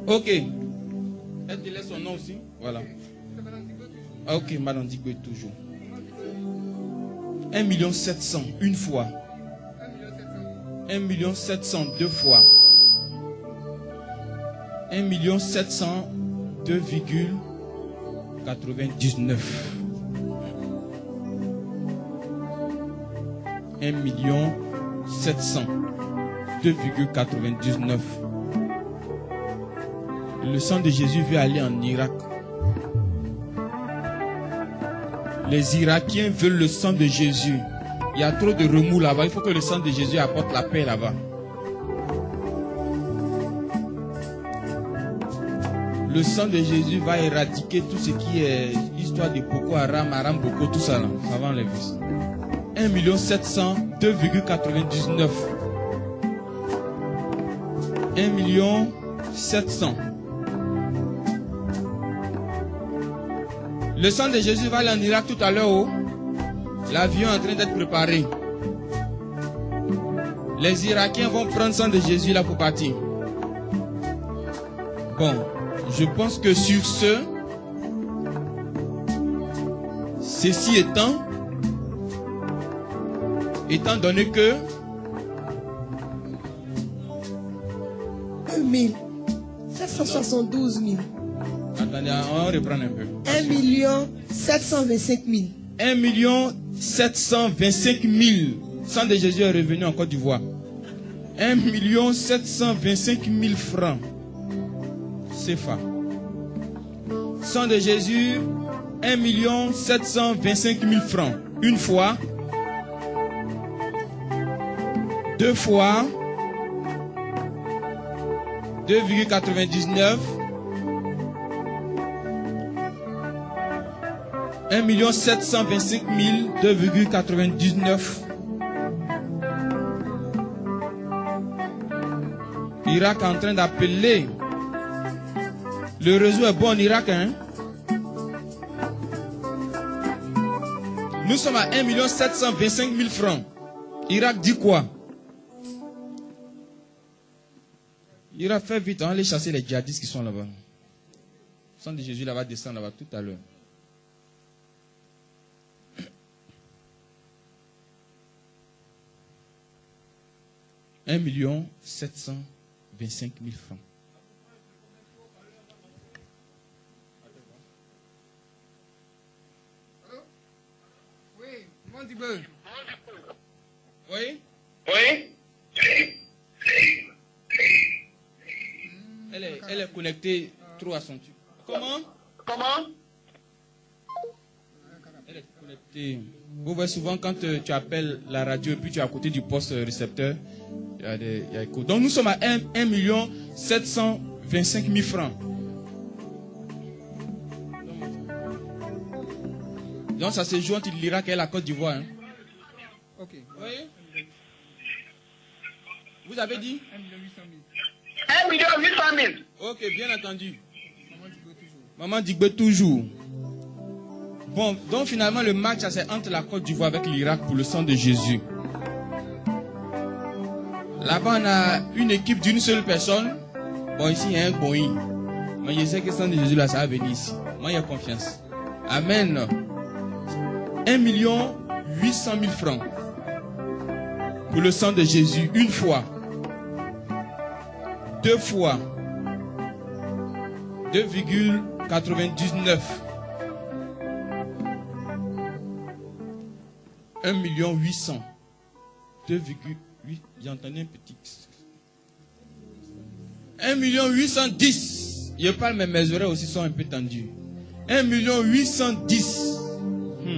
Ok. Elle te laisse son nom aussi. Voilà. Ok, Madame Digwe toujours. 1 700 000 une fois. 1 700 000 deux fois. 1 700 000 2,99. 1 700 000 2,99. Le sang de Jésus veut aller en Irak. Les Irakiens veulent le sang de Jésus. Il y a trop de remous là-bas. Il faut que le sang de Jésus apporte la paix là-bas. Le sang de Jésus va éradiquer tout ce qui est histoire de Boko Haram, Haram Boko, tout ça là. Ça va enlever ça. 1 700 000 2,99. 1 700 000. Le sang de Jésus va aller en Irak tout à l'heure. Oh. L'avion est en train d'être préparé. Les Irakiens vont prendre le sang de Jésus là pour partir. Bon, je pense que sur ce, ceci étant donné que 1 772 000. Attendez, on reprend un peu. 1 725 000. 1 725 000. Sang de Jésus est revenu en Côte d'Ivoire. 1 725 000 francs. CFA. Sang de Jésus, 1 725 000 francs. Une fois. Deux fois. 2,99. 1 725 000, 2,99. Irak est en train d'appeler. Le réseau est bon en Irak, hein? Nous sommes à 1 725 000 francs. Irak dit quoi? Il ira faire vite, on va aller chasser les djihadistes qui sont là-bas. Le sang de Jésus là va descendre là-bas tout à l'heure. « 1 725 000 francs. Oui, Mondibeu. Oui? Oui? Elle est connectée trop à son tube. Comment? Elle est connectée. Vous voyez souvent quand tu appelles la radio et puis tu es à côté du poste récepteur, il y a écho. Donc nous sommes à 1 725 000 francs. Donc ça se joue entre l'Irak et la Côte d'Ivoire. Hein. Ok. Oui? Vous avez dit? 1 800 000. Ok, bien entendu. Maman Digbe toujours. Bon, donc finalement le match c'est entre la Côte d'Ivoire avec l'Irak pour le sang de Jésus. Là-bas on a une équipe d'une seule personne. Bon ici il y a un Boeing. Mais je sais que le sang de Jésus là ça va venir ici. Moi il y a confiance. Amen. 1 800 000 francs. Pour le sang de Jésus, une fois. 2 fois. 2,99. 1 800 000. 2,8. J'ai entendu un petit. 1 810 000. Je parle, mais mes oreilles aussi sont un peu tendues. 1 810 000.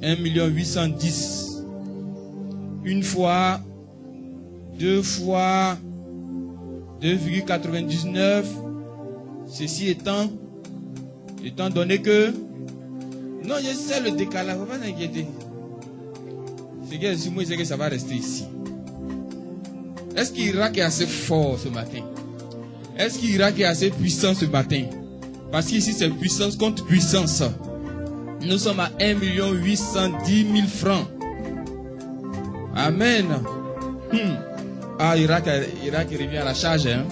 1 810 000. Une fois. 2 fois. 2,99. Ceci étant donné que... Non, je sais le décalage, il ne faut pas s'inquiéter. C'est que moi, je sais que ça va rester ici. Est-ce qu'Irak est assez fort ce matin? Est-ce qu'Irak est assez puissant ce matin? Parce qu'ici, c'est puissance contre puissance. Nous sommes à 1 810 000 francs. Amen. Ah, Irak revient à la charge, hein?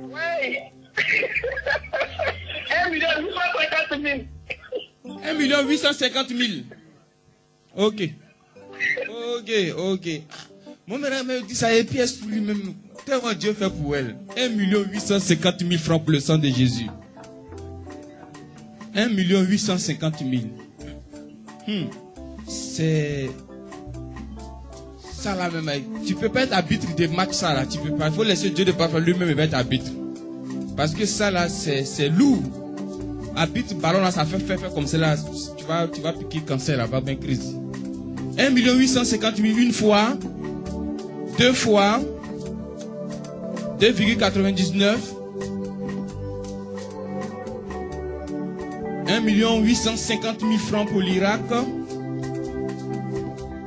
Oui. 1 850 000. 1 850 000. Ok. Mon mère me dit ça et pièce pour lui-même. Tellement Dieu fait pour elle. 1 850 000 francs pour le sang de Jésus. 1 850 000. C'est... Ça là même, tu peux pas être arbitre de match ça là, tu peux pas. Il faut laisser Dieu de parfois lui-même être arbitre. Parce que ça là, c'est lourd. Arbitre ballon là, ça fait comme ça là, tu vas piquer cancer là, va bien crise. 1 850 000 une fois, 2 fois, 2,99. 1 850 000 francs pour l'Irak.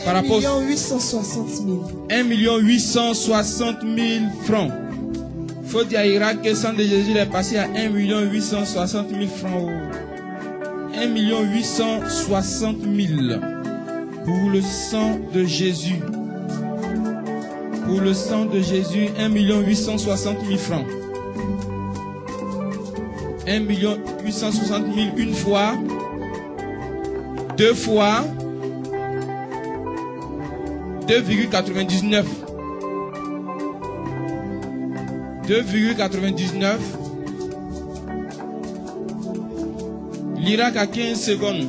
1 860 000. 1 860 000 francs. Il faut dire à Irak que le sang de Jésus est passé à 1 860 000 francs. 1 860 000 pour le sang de Jésus. Pour le sang de Jésus, 1 860 000 francs. 1 860 000 une fois, 2 fois, 2,99. 2,99. L'Irak a 15 secondes.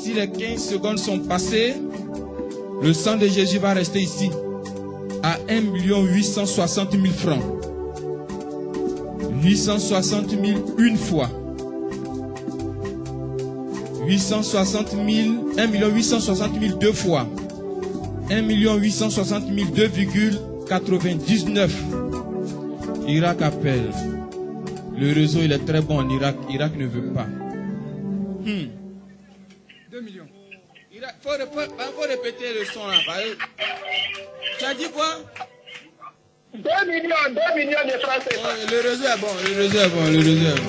Si les 15 secondes sont passées, le sang de Jésus va rester ici à 1 860 000 francs. 860 000 une fois. 860 000, 1 860 000 deux fois. 1 860 000 2,99. Irak appelle. Le réseau il est très bon en Irak. Irak ne veut pas. 2 millions. Il faut répéter le son là. Tu as dit quoi? 2 millions de francs CFA. Oh, le réseau est bon, le réseau est bon, le réseau est bon.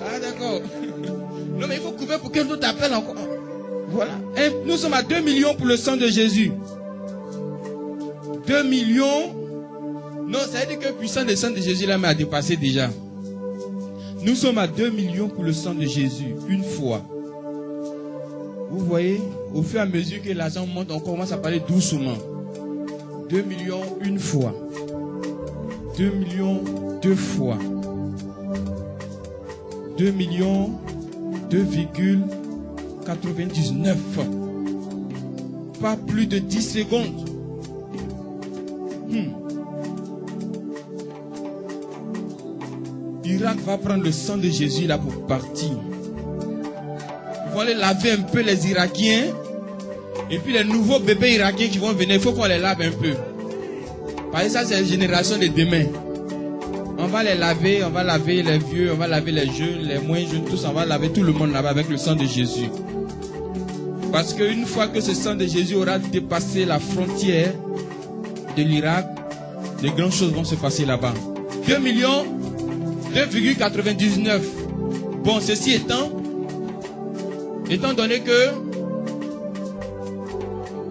Ah d'accord. Non mais il faut couper pour pour que d'autres appellent encore. Voilà. Et nous sommes à 2 millions pour le sang de Jésus. 2 millions. Non, ça veut dire que le puissant du sang de Jésus là m'a dépassé déjà. Nous sommes à 2 millions pour le sang de Jésus, une fois. Vous voyez, au fur et à mesure que l'argent monte, on commence à parler doucement. 2 millions une fois. 2 millions deux fois. 2 millions 2,99. Pas plus de 10 secondes. Irak va prendre le sang de Jésus là pour partir. Ils vont aller laver un peu les Irakiens. Et puis les nouveaux bébés irakiens qui vont venir, il faut qu'on les lave un peu. Parce que ça c'est la génération de demain. On va les laver, on va laver les vieux, on va laver les jeunes, les moins jeunes, tous, on va laver tout le monde là-bas avec le sang de Jésus. Parce qu'une fois que ce sang de Jésus aura dépassé la frontière de l'Irak, de grandes choses vont se passer là-bas. 2 millions 2,99. Bon, ceci étant donné que,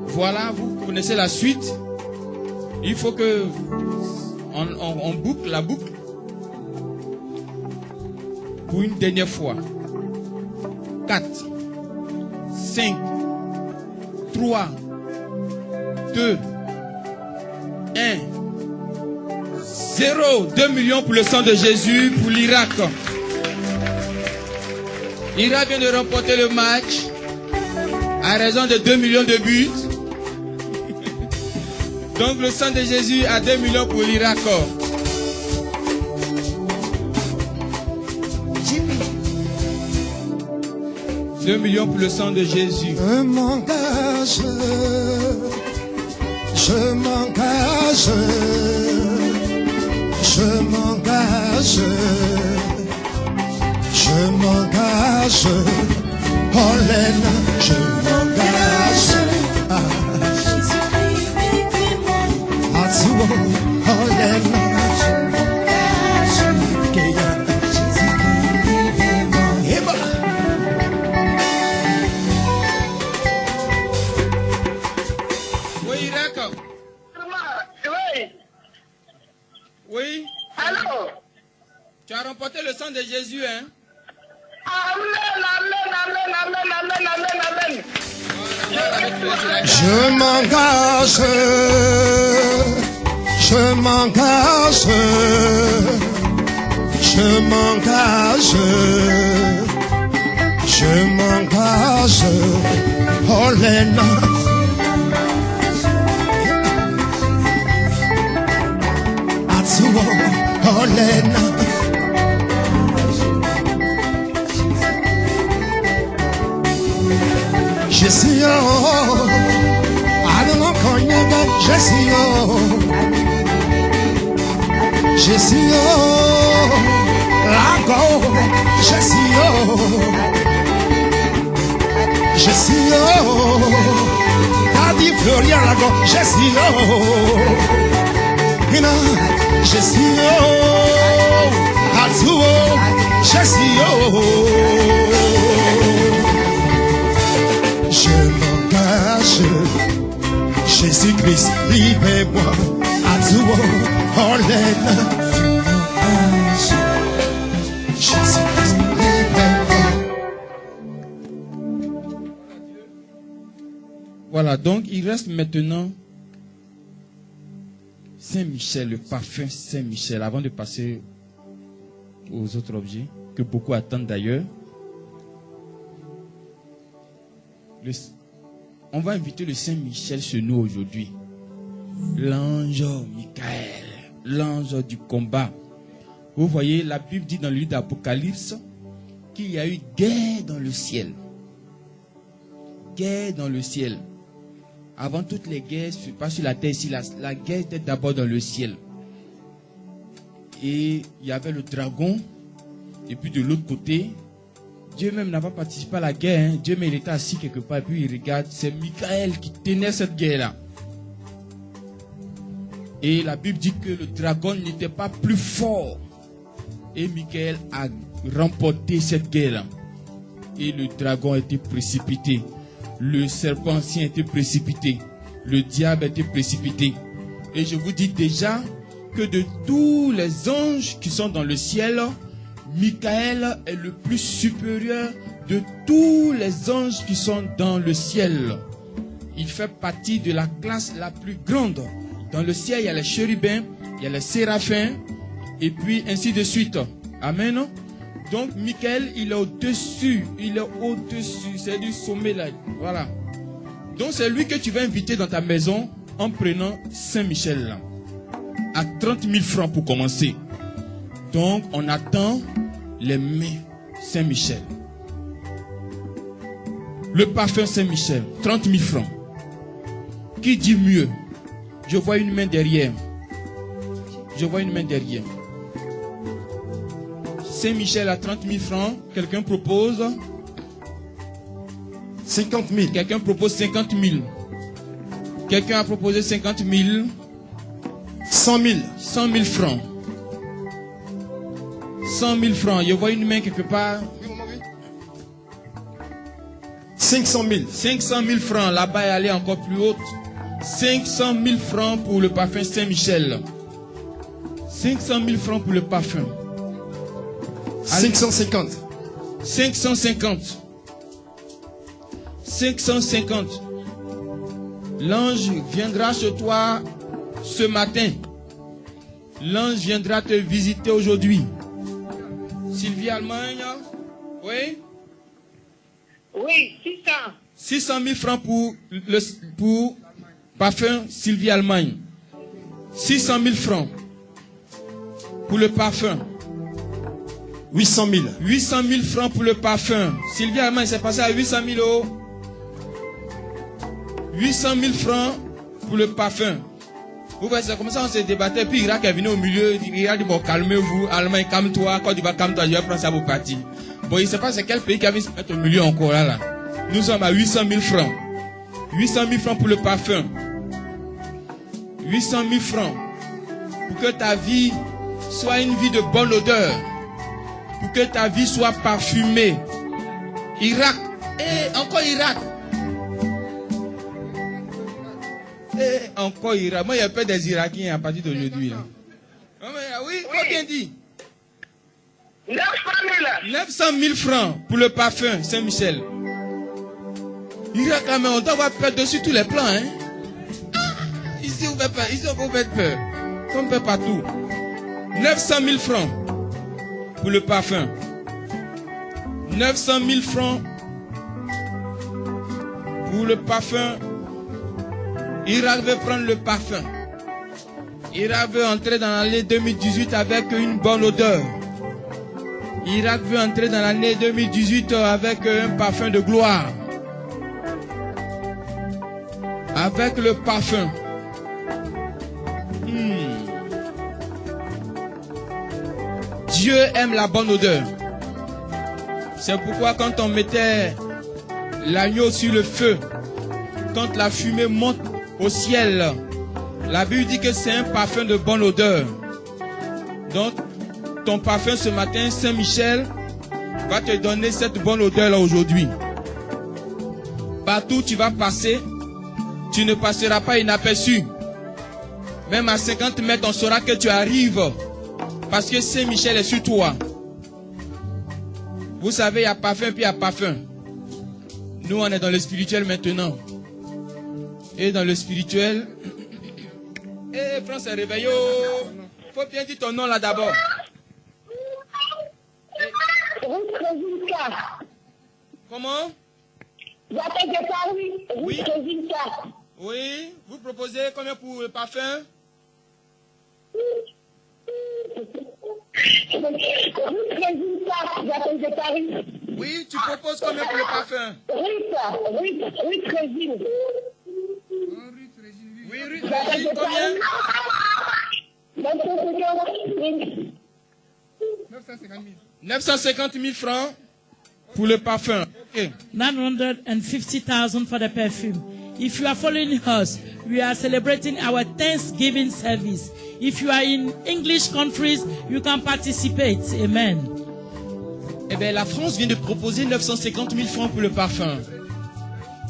voilà, vous connaissez la suite, il faut que on boucle la boucle pour une dernière fois. 4, 5, 3, 2, 1, 0. 2 millions pour le sang de Jésus, pour l'Irak. L'Irak vient de remporter le match à raison de 2 millions de buts. Donc le sang de Jésus a 2 millions pour l'Irak. 2 millions pour le sang de Jésus. Je m'engage, je m'engage, je m'engage, je m'engage, Olena, je m'engage. Atsuo, Olena, je m'engage. Keya, Eba. Oui, Irak. Oui. Oui. Allô? Tu as remporté le sang de Jésus, hein? Amen, amen, amen, amen, amen, amen, amen. Je m'engage, je m'engage, je m'engage, je m'engage, Olena. Atsuo, Olena. Jésus, allons cognac, Jésus, Jésus, lago, Jésus, Jésus, t'as dit Florian lago, Jésus, Ina, Jésus, Atsuo, Jésus. Je m'engage, Jésus-Christ, libère-moi, Atsuo, Olena. Jésus-Christ, libère-moi. Voilà, donc il reste maintenant Saint-Michel, le parfum Saint-Michel, avant de passer aux autres objets, que beaucoup attendent d'ailleurs. On va inviter le Saint-Michel chez nous aujourd'hui. L'ange Michael, l'ange du combat. Vous voyez, la Bible dit dans le livre d'Apocalypse qu'il y a eu guerre dans le ciel. Guerre dans le ciel. Avant toutes les guerres, pas sur la terre ici, la guerre était d'abord dans le ciel. Et il y avait le dragon. Et puis de l'autre côté, Dieu même n'a pas participé à la guerre. Dieu même il était assis quelque part et puis il regarde. C'est Michael qui tenait cette guerre-là. Et la Bible dit que le dragon n'était pas plus fort. Et Michael a remporté cette guerre-là. et le dragon a été précipité. Le serpent ancien a été précipité. Le diable a été précipité. Et je vous dis déjà que de tous les anges qui sont dans le ciel, Michael est le plus supérieur de tous les anges qui sont dans le ciel. Il fait partie de la classe la plus grande. Dans le ciel, il y a les chérubins, il y a les séraphins, et puis ainsi de suite. Amen. Donc, Michael, il est au-dessus. Il est au-dessus. C'est du sommet là. Voilà. Donc, c'est lui que tu vas inviter dans ta maison en prenant Saint-Michel là. À 30 000 francs pour commencer. Donc, on attend les mains Saint-Michel. Le parfum Saint-Michel, 30 000 francs. Qui dit mieux? Je vois une main derrière. Je vois une main derrière. Saint-Michel à 30 000 francs. Quelqu'un propose 50 000. Quelqu'un propose 50 000. Quelqu'un a proposé 50 000. 100 000. 100 000 francs. 100 000 francs. Je vois une main quelque part. 500 000. 500 000 francs. Là-bas, elle est encore plus haute. 500 000 francs pour le parfum Saint-Michel. 500 000 francs pour le parfum. 550. 550. 550. L'ange viendra chez toi ce matin. L'ange viendra te visiter aujourd'hui. Sylvie Allemagne. Oui? Oui, 600. 600 000 francs pour parfum Sylvie Allemagne. 600 000 francs pour le parfum. 800 000. 800 000 francs pour le parfum. Sylvie Allemagne, c'est passé à 800 000 euros. 800 000 francs pour le parfum. Vous voyez, c'est comme ça on se débattait. Puis Irak est venu au milieu. Il a dit, bon, calmez-vous. Allemagne, calme-toi. Quand tu vas calme-toi, je vais prendre ça pour partir. Bon, il ne sait pas c'est quel pays qui a vu se mettre au milieu encore là. Nous sommes à 800 000 francs. 800 000 francs pour le parfum. 800 000 francs. Pour que ta vie soit une vie de bonne odeur. Pour que ta vie soit parfumée. Irak. Et encore Irak. Et encore Irak. Moi, il y a peur des Irakiens à partir d'aujourd'hui. Oui, combien dit? 900 000. 900 000 francs pour le parfum Saint-Michel. Irak, là, mais on doit avoir peur dessus tous les plans. Hein? Ici, on fait peur. Ici, on fait peur. On fait partout. 900 000 francs pour le parfum. 900 000 francs pour le parfum. Irak veut prendre le parfum. Irak veut entrer dans l'année 2018 avec une bonne odeur. Irak veut entrer dans l'année 2018 avec un parfum de gloire. Avec le parfum. Dieu aime la bonne odeur. C'est pourquoi quand on mettait l'agneau sur le feu, quand la fumée monte au ciel, la Bible dit que c'est un parfum de bonne odeur. Donc, ton parfum ce matin, Saint-Michel, va te donner cette bonne odeur-là aujourd'hui. Partout où tu vas passer, tu ne passeras pas inaperçu. Même à 50 mètres, on saura que tu arrives. Parce que Saint-Michel est sur toi. Vous savez, il y a parfum puis il y a parfum. Nous, on est dans le spirituel maintenant. Et dans le spirituel... Eh, prends ce réveil. Faut bien dire ton nom là d'abord. Comment? Oui. Oui. Vous proposez combien pour le parfum? Oui, tu proposes combien pour le parfum? Rue Trésine. Oui, Rue Trésine, combien? 950 000 francs pour le parfum. Okay. 950,000 for the perfume. If you are following us, we are celebrating our Thanksgiving service. If you are in English countries, you can participate. Amen. Eh bien, la France vient de proposer 950 000 francs pour le parfum.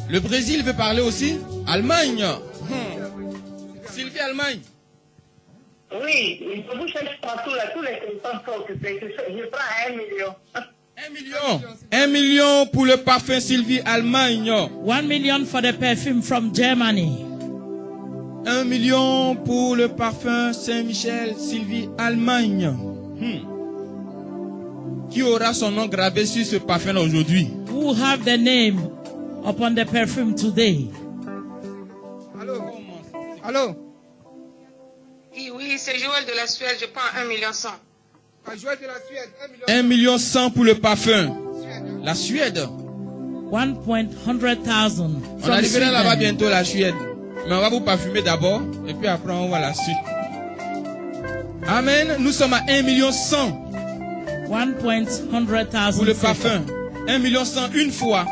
Le Brésil veut parler aussi. Allemagne. Sylvie, Allemagne. Oui, je vous cherche partout là, tous les téléphones sont occupés. Je prends 1 million. 1 million. 1 million pour le parfum Sylvie, Allemagne. 1 million for the perfume from Germany. 1 million pour le parfum Saint-Michel, Sylvie, Allemagne. Qui aura son nom gravé sur ce parfum aujourd'hui? Who have the name upon the perfume today? Allô? Allô? Oui, c'est Joël de la Suède, je prends 1 million 100. Joël de la Suède, 1 million 100 pour le parfum. La Suède. 100,000. On arrivera là-bas bientôt, la Suède. Mais on va vous parfumer d'abord, et puis après on va la suite. Amen. Nous sommes à 1 million 100. 100,000 pour le parfum. 1 million 100 une fois.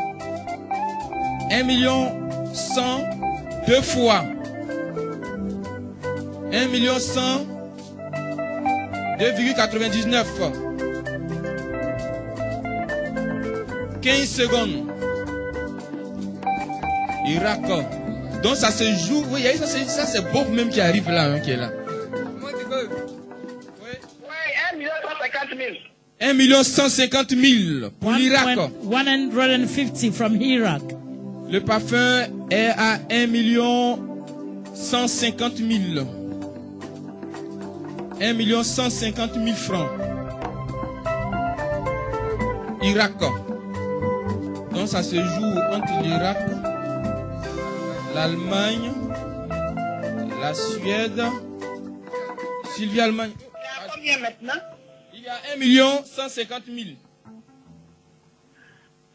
1 million 100 deux fois. 1 million 100 2,99. 15 secondes. Irak. Donc ça se joue. Vous voyez, ça c'est beau même qui arrive là, qui est là. Oui, 1 million 150 000. 1 million 150 000 pour l'Irak. 150 from Iraq. Le parfum est à 1 million 150 000. 1 million 150 000 francs. Irak. Donc ça se joue entre l'Irak, l'Allemagne, la Suède. Sylvie, Allemagne. Il y a combien maintenant? Il y a 1 million 150 000.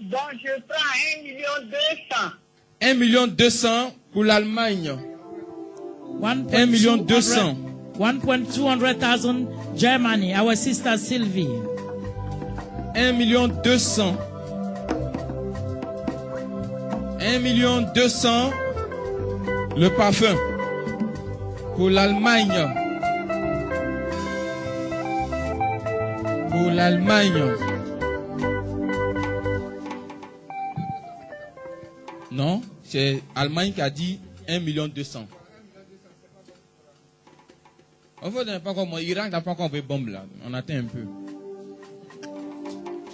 Donc je prends 1 million 200. 1 million 200 pour l'Allemagne. 1 million 200. 1,200,000 Germany, our sister Sylvie. 1 million 200. 1 million 200 le parfum pour l'Allemagne. Pour l'Allemagne. Non, c'est Allemagne qui a dit 1 million 200. En fait, on n'a pas encore, Irak n'a pas encore envoyé bombe là. On attend un peu.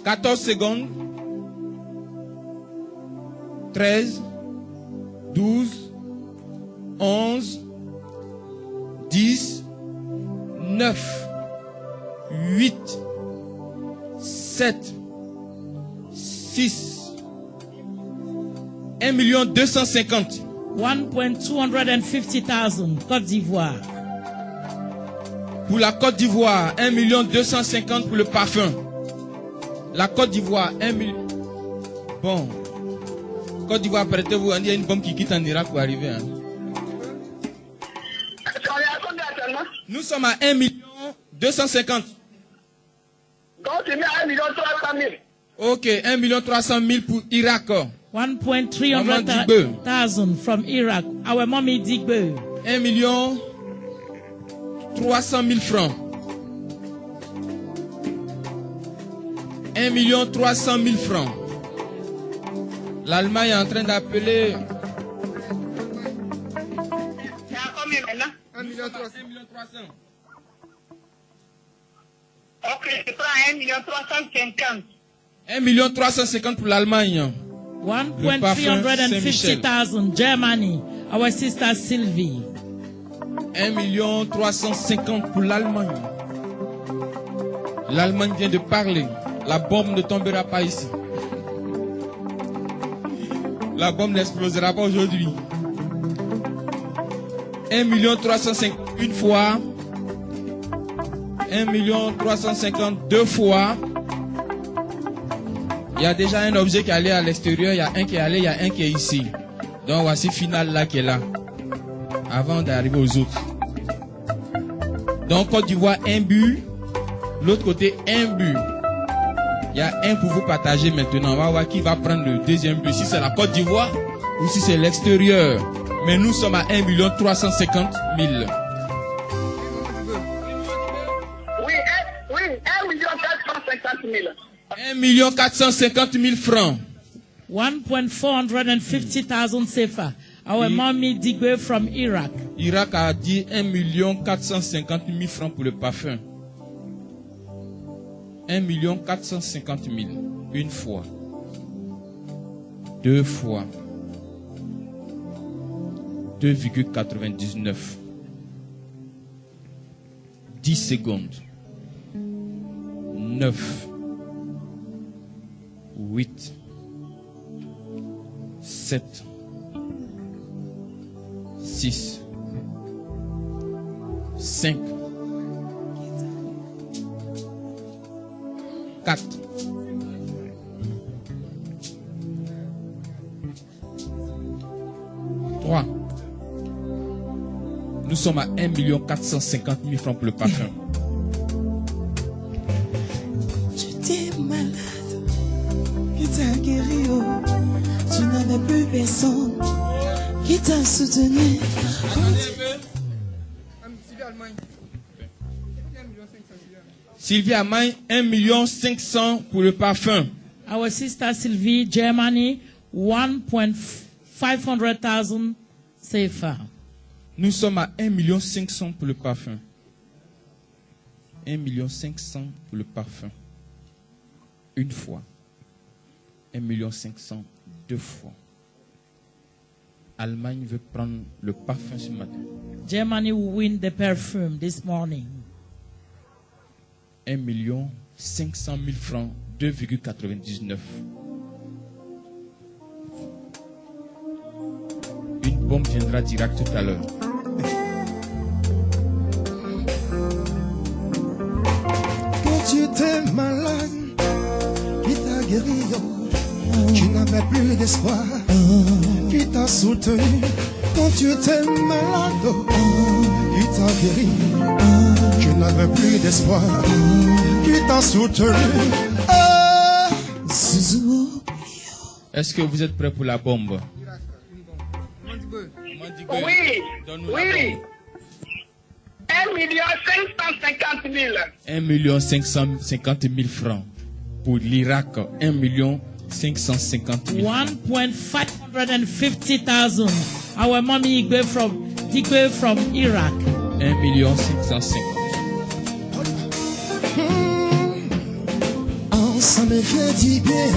14 secondes. 13, 12, 11, 10, 9, 8, 7, 6, 1 million 250. 1,250,000 Côte d'Ivoire. Pour la Côte d'Ivoire, 1 million 250 pour le parfum. La Côte d'Ivoire, 1 million. Bon. Côte d'Ivoire, prêtez-vous, il y a une bombe qui quitte en Irak pour arriver. Hein. Nous sommes à 1 million 250. Donc tu mets 1 million 300 000. Ok, 1 million 300 000 pour Irak. 1,300,000 from Iraq. Our mommy Digbe. 1 million 300 000 francs. 1 million 300 000 francs. L'Allemagne est en train d'appeler. C'est à combien maintenant? 1 million 300. Ok, je prends 1 million 350. 1 million 350 pour l'Allemagne. 1,350,000 Germany. Our sister Sylvie. 1 million 350 pour l'Allemagne. L'Allemagne vient de parler. La bombe ne tombera pas ici. La bombe n'explosera pas aujourd'hui. 1 million 350 une fois. 1 million 350 deux fois. Il y a déjà un objet qui est allé à l'extérieur. Il y a un qui est allé, il y a un qui est ici. Donc voici final là qui est là. Avant d'arriver aux autres. Donc Côte d'Ivoire, un but. L'autre côté, un but. Il y a un pour vous partager maintenant. On va voir qui va prendre le deuxième but. Si c'est la Côte d'Ivoire ou si c'est l'extérieur. Mais nous sommes à 1 million 350 000. Oui, 1 million 450 000. 1 450 000 francs. 1,450,000 CFA. Our mommy Digwe from Iraq. Irak a dit 1 450 000 francs pour le parfum. 1 450 000. Une fois. Deux fois. 2,99. 10 secondes. 9. 8. 7. 6. 5. 4. 3. Nous sommes à 1 450 000 francs pour le parfum. Tu étais malade, qui t'a guéri, oh. Tu n'avais plus personne qui t'a soutenu. Sylvie Allemagne, 1 500 000 pour le parfum. Our sister Sylvie, Germany, 1,500,000 CFA. Nous sommes à 1 500 000 pour le parfum. 1 500 000 pour le parfum. Une fois. 1 500 000 deux fois. Allemagne veut prendre le parfum ce matin. Germany will win the perfume this morning. 1 500 000 francs, 2,99. Une bombe viendra direct tout à l'heure. Quand tu étais malade, qui t'a guéri, tu n'avais plus d'espoir, qui t'a soutenu. Quand tu étais malade, qui t'a guéri, tu n'avais plus d'espoir, qui t'a soutenu. Est-ce que vous êtes prêts pour la bombe? Oui, oui. 1 550 000. 1 550 000 francs. Pour l'Irak, 1 550 000 francs. 1,550,000. Our mommy Digwe from Iraq. 1 550 000. Oh, ça me fait du bien.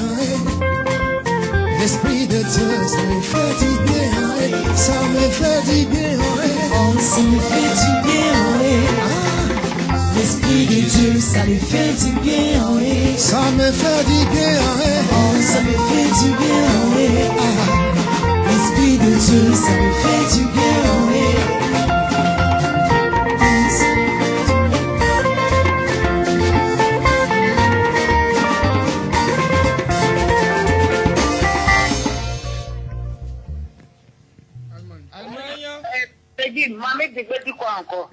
L'esprit de Dieu, ça me fait du bien. Ça me fait du bien. Oh, ça me fait du bien. L'esprit de Dieu, ça me fait du bien. Ça me fait du bien. Oh, ça me fait du bien. L'esprit de Dieu, ça me fait du bien. Maman dit quoi encore?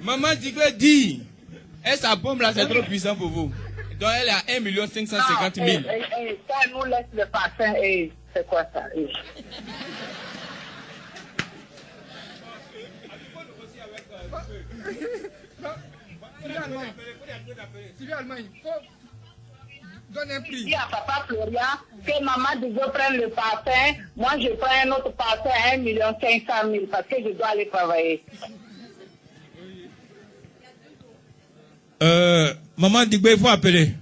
Maman Digwe dit, et sa bombe là c'est trop puissant pour vous. Donc elle est à 1 550 000. Ça nous laisse le parfum et c'est quoi ça? Sylvie Allemagne, donne un prix. Dis à papa Florian que maman veut prendre le parfum, moi je prends un autre parfum à 1 500 000 parce que je dois aller travailler. Maman Digbe, il faut appeler.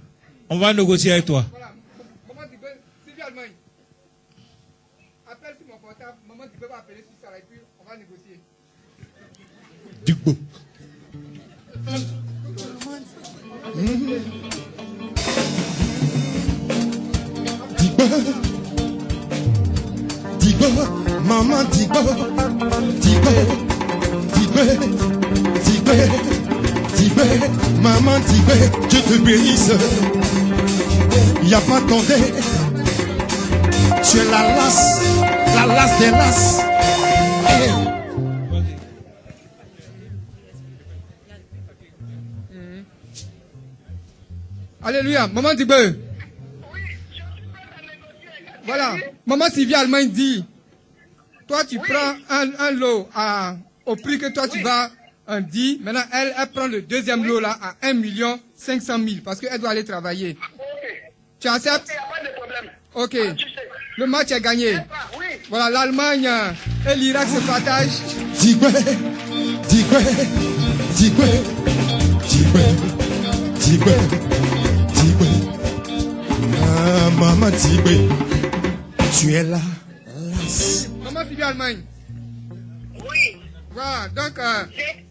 On va négocier avec toi. Voilà, maman Digbe, Sylvie Allemagne. Appelle sur mon portable, maman Digbe va appeler sur ça et puis on va négocier. Digbe. Digbe, maman Digbe, maman Digbe, Dieu te bénisse. Il n'y a pas tondé. Tu es la lasse des lasses. Hey. Alléluia, maman Digbe. Voilà, maman Sylvie Allemagne dit, toi tu prends un lot au prix que toi tu vas on dit, maintenant, elle prend le deuxième lot là à 1 500 000 parce qu'elle doit aller travailler. Tu acceptes? Il n'y a pas de problème. Ok. Le match est gagné. Oui. Voilà, l'Allemagne et l'Irak se partagent. Tigwe, Tigwe, Tigwe, Tigwe, Tigwe, Tigwe. Ah, maman Tigwe, tu es là. Comment tu dis Allemagne? Oui. Voilà, donc,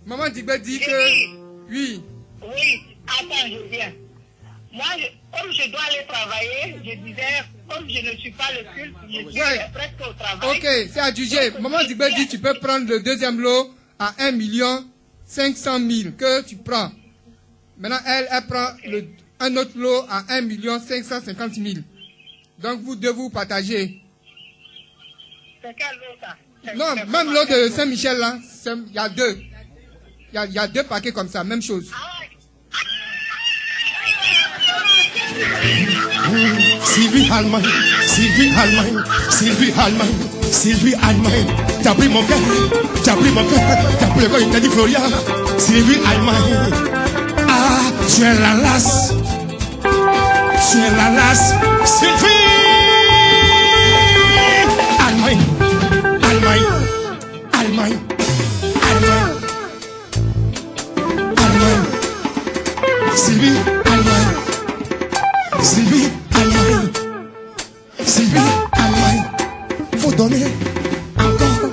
maman Tigwe dit que... Oui. Oui, attends, je viens. Moi, comme je dois aller travailler, je disais, comme je ne suis pas le culte, je suis presque au travail. Ok, c'est adjugé. Maman Tigwe dit tu peux prendre le deuxième lot à 1 500 000 que tu prends. Maintenant, elle prend un autre lot à 1 550 000. Donc, vous deux vous partagez. C'est quel lot ça? Non, même l'eau de Saint-Michel, là, il y a deux. Il y a deux paquets comme ça, même chose. Sylvie Allemagne, Sylvie Allemagne, Sylvie Allemagne, Sylvie Allemagne. T'as pris mon cœur, t'as pris mon cœur, t'as pris le corps, il t'a dit Floria. Sylvie Allemagne. Ah, tu es la lasse, tu es la lasse. Sylvie Allemagne, Allemagne, Allemagne, Allemagne, Allemagne. Sylvie Allemagne, Sylvie Allemagne, Sylvie Allemagne. Faut donner encore.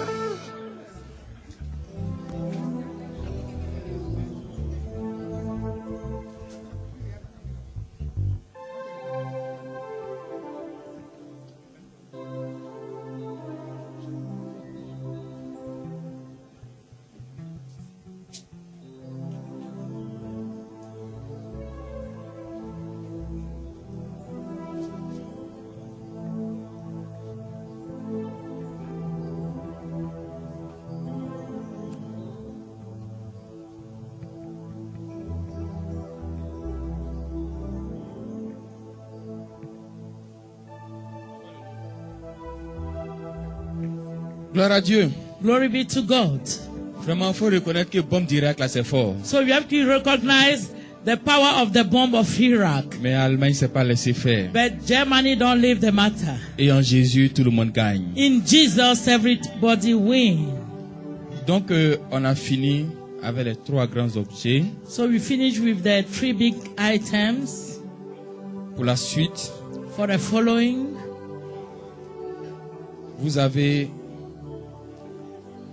Gloire à Dieu. Glory be to God. Vraiment, il faut reconnaître que bombe d'Irak là c'est fort. So you have to recognize the power of the bomb of Iraq. Mais l'Allemagne s'est pas laissé faire. But Germany don't leave the matter. Et en Jésus, tout le monde gagne. In Jesus, everybody win. Donc, on a fini avec les trois grands objets. So we finish with the three big items. Pour la suite, for the following, vous avez...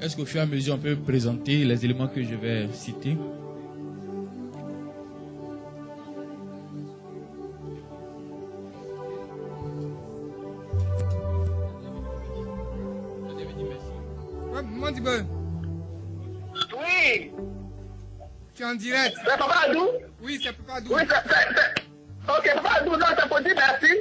Est-ce qu'au fur et à mesure, on peut présenter les éléments que je vais citer? Maman Tigwe. Oui. Tu es en direct. C'est Papa Adou? Oui, c'est Papa Adou. Oui, ok, Papa Adou, non, c'est pour dire merci.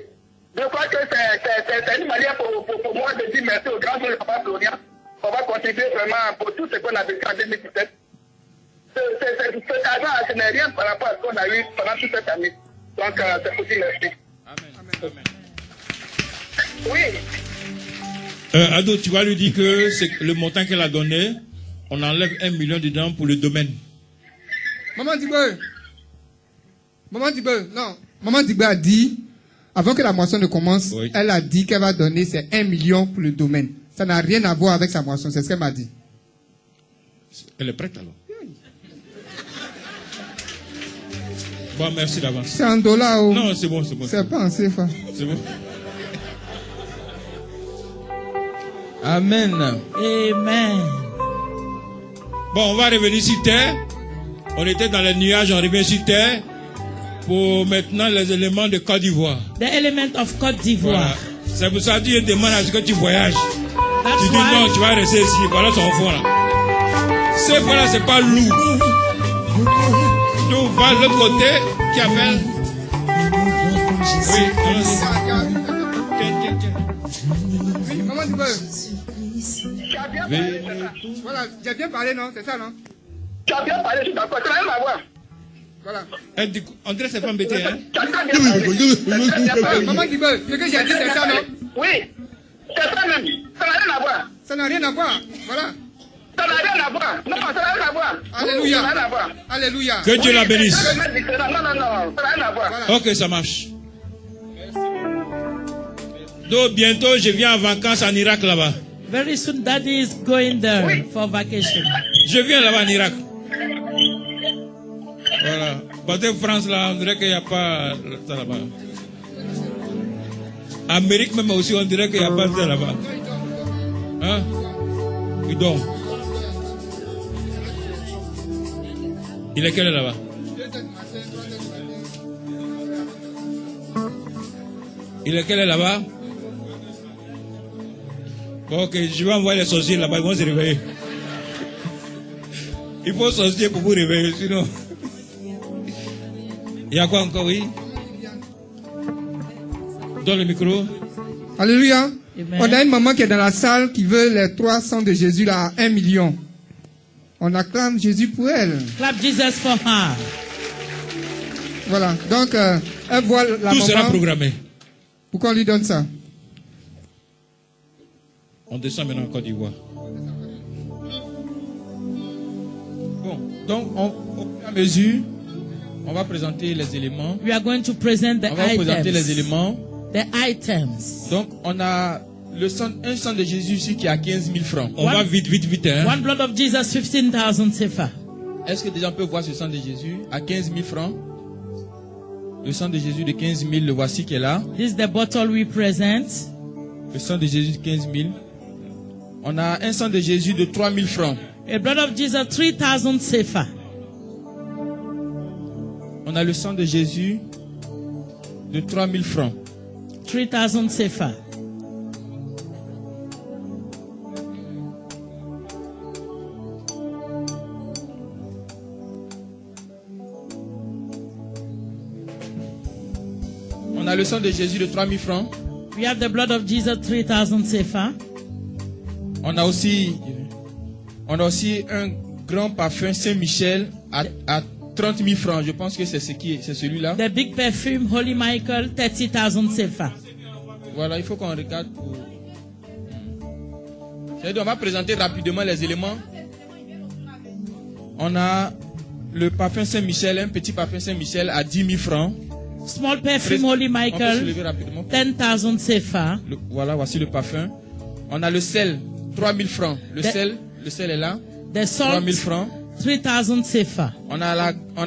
Je crois que c'est une manière pour moi de dire merci au grand frère Papa Florian. On va contribuer vraiment pour tout ce qu'on a vécu en 2017. Ce argent, ce n'est rien par rapport à ce qu'on a eu pendant toute cette année. Donc, c'est pour dire merci. Amen. Oui. Ado, tu vas lui dire que c'est le montant qu'elle a donné, on enlève 1 million dedans pour le domaine. Maman Tigwe. Non. Maman Tigwe a dit, avant que la moisson ne commence, oui, elle a dit qu'elle va donner ses 1 million pour le domaine. Ça n'a rien à voir avec sa moisson, c'est ce qu'elle m'a dit. Elle est prête alors? Bon, merci d'avance. C'est en dollars. Oh. Non, c'est bon. C'est pas en CFA. C'est bon. Amen. Amen. Bon, on va revenir sur terre. On était dans les nuages, on revient sur terre pour maintenant les éléments de Côte d'Ivoire. The element of Côte d'Ivoire. Voilà. C'est pour ça que Dieu demande à ce que tu voyages. That's tu dis non, tu vas rester ici. Voilà son fond là. Ce fond là, c'est pas lourd. Donc, va de l'autre côté qui appelle. Oui, maman Tigwe. Voilà, j'ai bien parlé, non? C'est ça, non? Tu as bien parlé, je suis d'accord. Tu n'as rien à voir. Voilà. On dirait que c'est pas embêté, hein? Maman Tigwe, ce que j'ai dit, c'est ça, non? Oui. C'est ça même. Ça n'a rien à voir. Ça n'a rien à voir. Voilà. Ça n'a rien à voir. Non, ça n'a rien à voir. Alléluia. Ça n'a rien à voir. Alléluia. Que Dieu la bénisse. Non, non, ça n'a rien à voir. Ok, ça marche. Donc bientôt, je viens en vacances en Irak là-bas. Very soon, Daddy is going there for vacation. Je viens là-bas en Irak. Voilà. Parce que France, là, on dirait qu'il n'y a pas ça là-bas. Amérique même aussi, on dirait qu'il n'y a pas ça là-bas. Hein? Il dort. Il est quel est là-bas? Il est quel est là-bas? Bon, ok, je vais envoyer les sorciers là-bas, ils vont se réveiller. Il faut sorcier pour vous réveiller, sinon. Il y a quoi encore, oui? Donne le micro. Alléluia. Amen. On a une maman qui est dans la salle qui veut les 300 de Jésus là à 1 million. On acclame Jésus pour elle. Clap Jesus for her. Voilà. Donc, elle voit la Tout maman. sera programmé. Pourquoi on lui donne ça? On descend maintenant en Côte d'Ivoire. Bon, donc au fur et à mesure, on va présenter les éléments. We are going to present the On va présenter les items. éléments. The items. Donc, on a un sang de Jésus ici qui a 15 000 francs. On va vite, vite, vite. Hein? One blood of Jesus, 15,000 sefa. Est-ce que des gens peuvent voir ce sang de Jésus à 15 000 francs? Le sang de Jésus de 15 000, le voici qui est là. This is the bottle we present. Le sang de Jésus de 15 000. On a un sang de Jésus de 3 000 francs. A blood of Jesus, 3,000 sefa. On a le sang de Jésus de 3 000 francs. 3,000 sefa. On a le sang de Jésus de 3 000 francs. We have the blood of Jesus, 3,000 sefa. On a aussi un grand parfum Saint-Michel à 30 000 francs. Je pense que c'est celui-là. The big perfume, Holy Michael, 30,000 sefa. Voilà, il faut qu'on regarde pour... On va présenter rapidement les éléments. On a le parfum Saint-Michel, un petit parfum Saint-Michel à 10 000 francs. Small perfume, Holy On peut se Michael, lever rapidement. 10,000 sefa. Voilà, voici le parfum. On a le sel, 3 000 francs. Le sel est là. The 3 000 salt, francs. 3,000 sefa. On a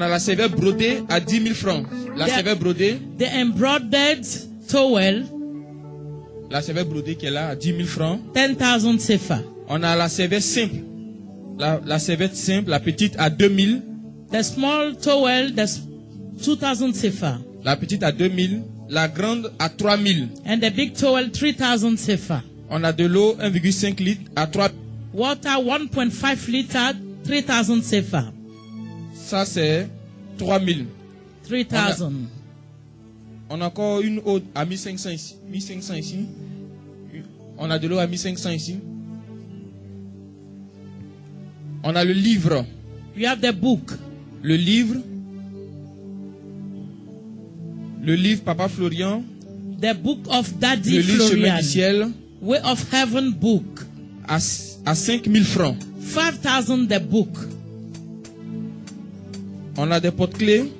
la serviette brodée à 10 000 francs. La serviette brodée. The embroidered towel, La serviette brodée qui est là à 10 000 francs. 10,000 sefa. On a la serviette simple. La serviette simple, la petite à 2 000. The small towel, that's 2,000 sefa. La petite à 2 000. La grande à 3 000. And the big towel, 3,000 sefa. On a de l'eau 1,5 litre à 3 000. Water, 1.5 liter, 3,000 sefa. Ça c'est 3 000. 3,000. On a encore une eau à 1500 ici. 1500 ici. On a de l'eau à 1500 ici. On a le livre. You have the book. Le livre. Le livre Papa Florian. The book of Daddy Le livre Chemin Florian. du ciel. Way of Heaven book. À 5 000 francs. 5,000 the book. On a des porte-clés.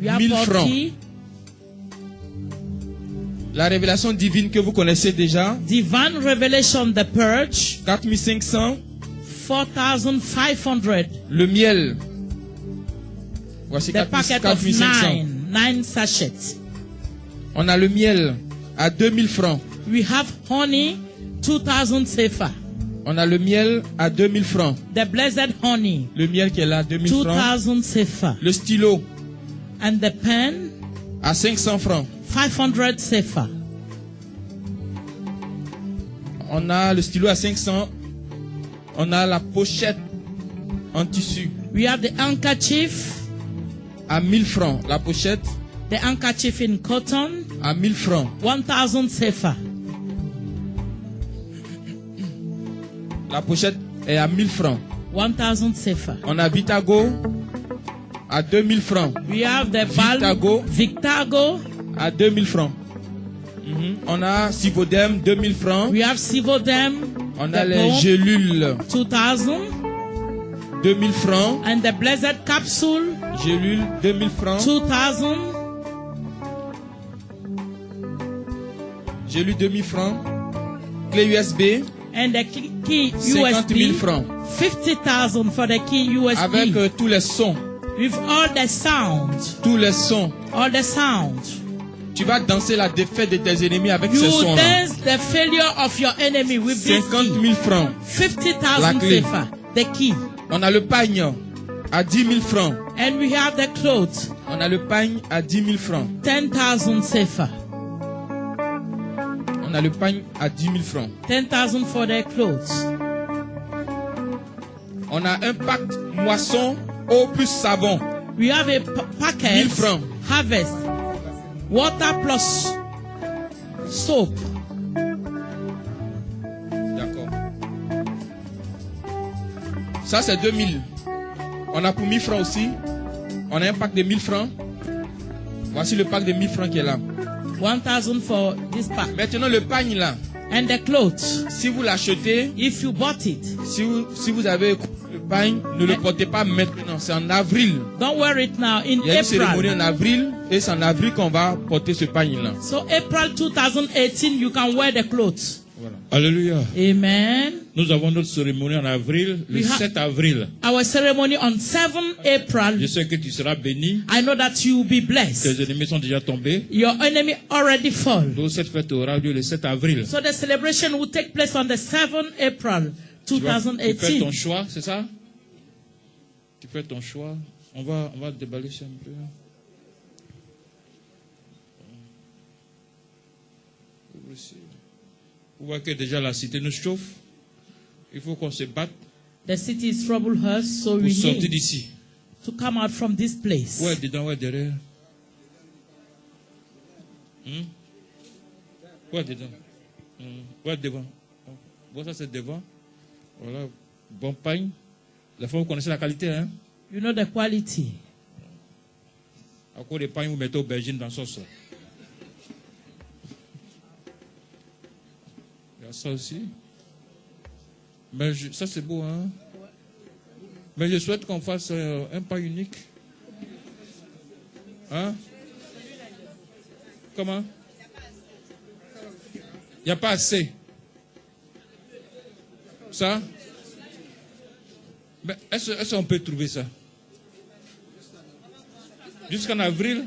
We have 1000 francs. key. La révélation divine que vous connaissez déjà. Divine Revelation, the Purge. 4500. 4,500. Le miel. Voici The packet of 4500. 9 sachets. On a le miel à 2000 francs. We have honey, 2,000 sefa. On a le miel à 2000 francs. The blessed honey, Le miel qui est là, 2000 francs. 2,000 sefa. Le stylo And the pen, à 500 francs. 500 sefa. On a le stylo à 500. On a la pochette en tissu We have the handkerchief, à 1000 francs. La pochette the handkerchief in cotton, à 1000 francs. 1,000 sefa. La pochette est à 1000 francs. 1,000 sefa. On a Vitago à 2000 francs. We have the Victago. Victago. À 2000 francs. On a Sivodem, 2000 francs. We have Sivodem, On a The les bomb, gélules, 2,000. 2000 francs. And the blessed capsule, Gélule, 2000 francs. 2,000. Gélule, 2000 francs. Clé USB, And the key 50 000 USB, francs. 50,000 for the key USB. Avec tous les sons. With all the sounds. Tous les sons. All the sounds. Tu vas danser la défaite de tes ennemis avec You ces will sons-là. dance the failure of your enemy with this 50 key. 000 francs. 50,000 La clé. sefa. The key. On a le pagne à 10 000 francs. And we have the clothes. On a le pagne à 10 000 francs. 10,000 sefa. On a le pagne à 10 000 francs. 10,000 for the clothes. On a un pack moisson, eau plus savon. We have a 1000 packet. francs. Harvest. Water plus soap. D'accord. Ça, c'est 2000. On a pour 1000 francs aussi. On a un pack de 1000 francs. Voici le pack de 1000 francs qui est là. 1,000 for this pack. Maintenant, le pagne là. And the clothes. Si vous l'achetez, If you bought it, si vous avez le pagne, ne le portez pas maintenant. C'est en avril. don't wear it now. In Il y a une cérémonie April. en avril et c'est en avril qu'on va porter ce pagne là. So April 2018, you can wear the clothes. Voilà. Alléluia. Amen. Nous avons notre cérémonie en avril, le We ha- 7 avril. Our ceremony on 7 Je April. sais que tu seras béni. I know that you will be Tes blessed. ennemis sont déjà tombés. Your enemy already fall. Donc cette fête aura lieu le 7 avril. So the celebration will take place on the 7th April Tu fais ton 2018. choix, c'est ça? Tu fais ton choix. On va déballer ça un peu. Vous voyez que déjà la cité nous chauffe. Il faut qu'on se batte The city is troubled us, so pour we sortir need d'ici. to come out from this place. Ouais, dedans, ouais, derrière. Ouais, dedans. Ouais, devant. Bon, ça c'est devant. Voilà. Bon pain. La fois vous connaissez la qualité, hein? You know the quality. À cause des pains, vous mettez aubergine dans la sauce. Il y a ça aussi. Mais ça c'est beau, hein? Mais je souhaite qu'on fasse un pain unique. Hein? Comment? Il n'y a pas assez. Ça? Mais est-ce qu'on peut trouver ça? Jusqu'en avril?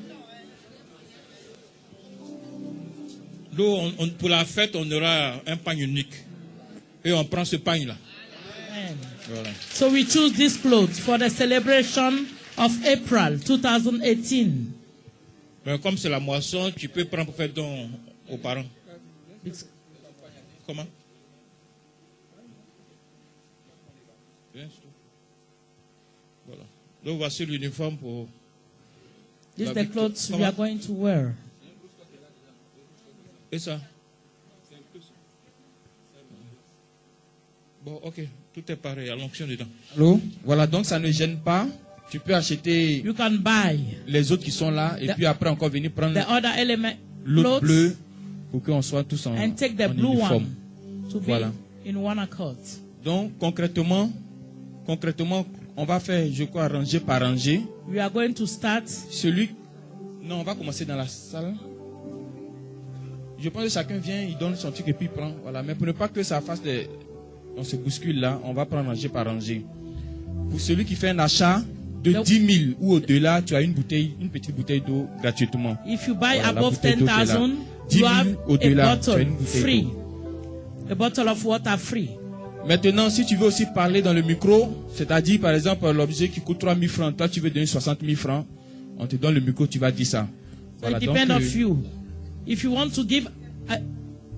Donc, pour la fête, on aura un pain unique. Et on prend ce pain-là. Amen. Voilà. So we choose these clothes for the celebration of April 2018. Mais comme c'est la moisson, tu peux prendre pour faire don aux parents. Comment? Voilà. Donc voici l'uniforme pour... These la are the victoire. clothes we Comment? are going to wear. Et ça? Bon, ok. Tout est pareil. Il y a l'onction dedans. Allô? Voilà, donc ça ne gêne pas. Tu peux acheter You can buy les autres qui sont là et The- puis après encore venir prendre the other element l'autre clothes bleu pour qu'on soit tous en, and take the en blue uniforme. one to be Voilà. in one accord. Donc concrètement, on va faire, je crois, rangée par rangée. We are going to start. Non, on va commencer dans la salle. Je pense que chacun vient, il donne son truc et puis il prend. Voilà. Mais pour ne pas que ça fasse des... On se bouscule là, on va prendre rangée par rangée. Pour celui qui fait un achat de Donc- 10 000 ou au-delà, tu as une petite bouteille d'eau gratuitement. If you buy Voilà, la above bouteille d'eau qui est là. 10,000, 10 you 000 have au-delà, a tu as bottle une bouteille free. d'eau. A bottle of water free. Maintenant, si tu veux aussi parler dans le micro, c'est-à-dire par exemple l'objet qui coûte 3 000 francs, toi tu veux donner 60 000 francs, on te donne le micro, tu vas dire ça. So Voilà, it donc, depends of you. If you want to give voilà.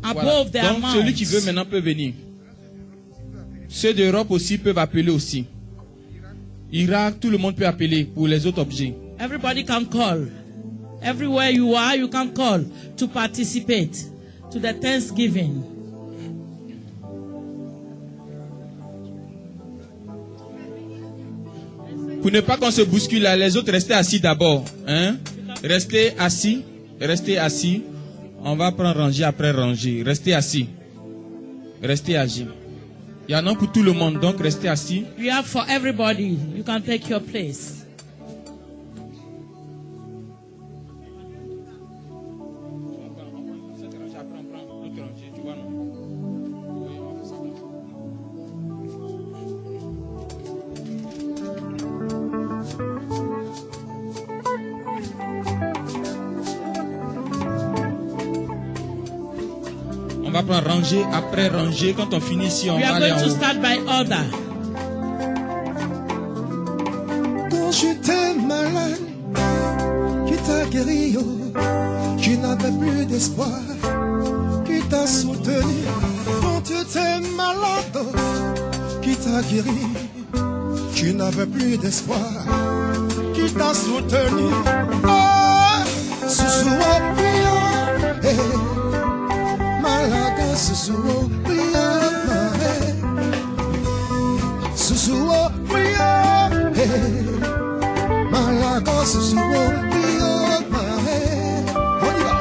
above the Donc amount, celui qui veut maintenant peut venir. Ceux d'Europe aussi peuvent appeler aussi. Irak, tout le monde peut appeler pour les autres objets. everybody can call. Everywhere you are, you can call to participate to the Thanksgiving. Pour ne pas qu'on se bouscule là, les autres restez assis d'abord. Hein? Restez assis. Restez assis. On va prendre rangée après rangée. Restez assis. Restez assis. Il y en a pour tout le monde, donc restez assis. You have for everybody. You can take your place. On va prendre rangée après rangée. Quand on finit ici, on We va are aller going en to haut. start by order. Quand j'étais malade, qui t'a guéri, oh, qui n'avais plus d'espoir, qui t'a soutenu. Quand tu étais malade, oh, qui t'a guéri, qui n'avais plus d'espoir, qui t'a soutenu. Ah, Susu, oh, prions, Malaga, Susu, oh, prions, Susu, oh, prions, Malaga, Susu, oh, prions, on y va.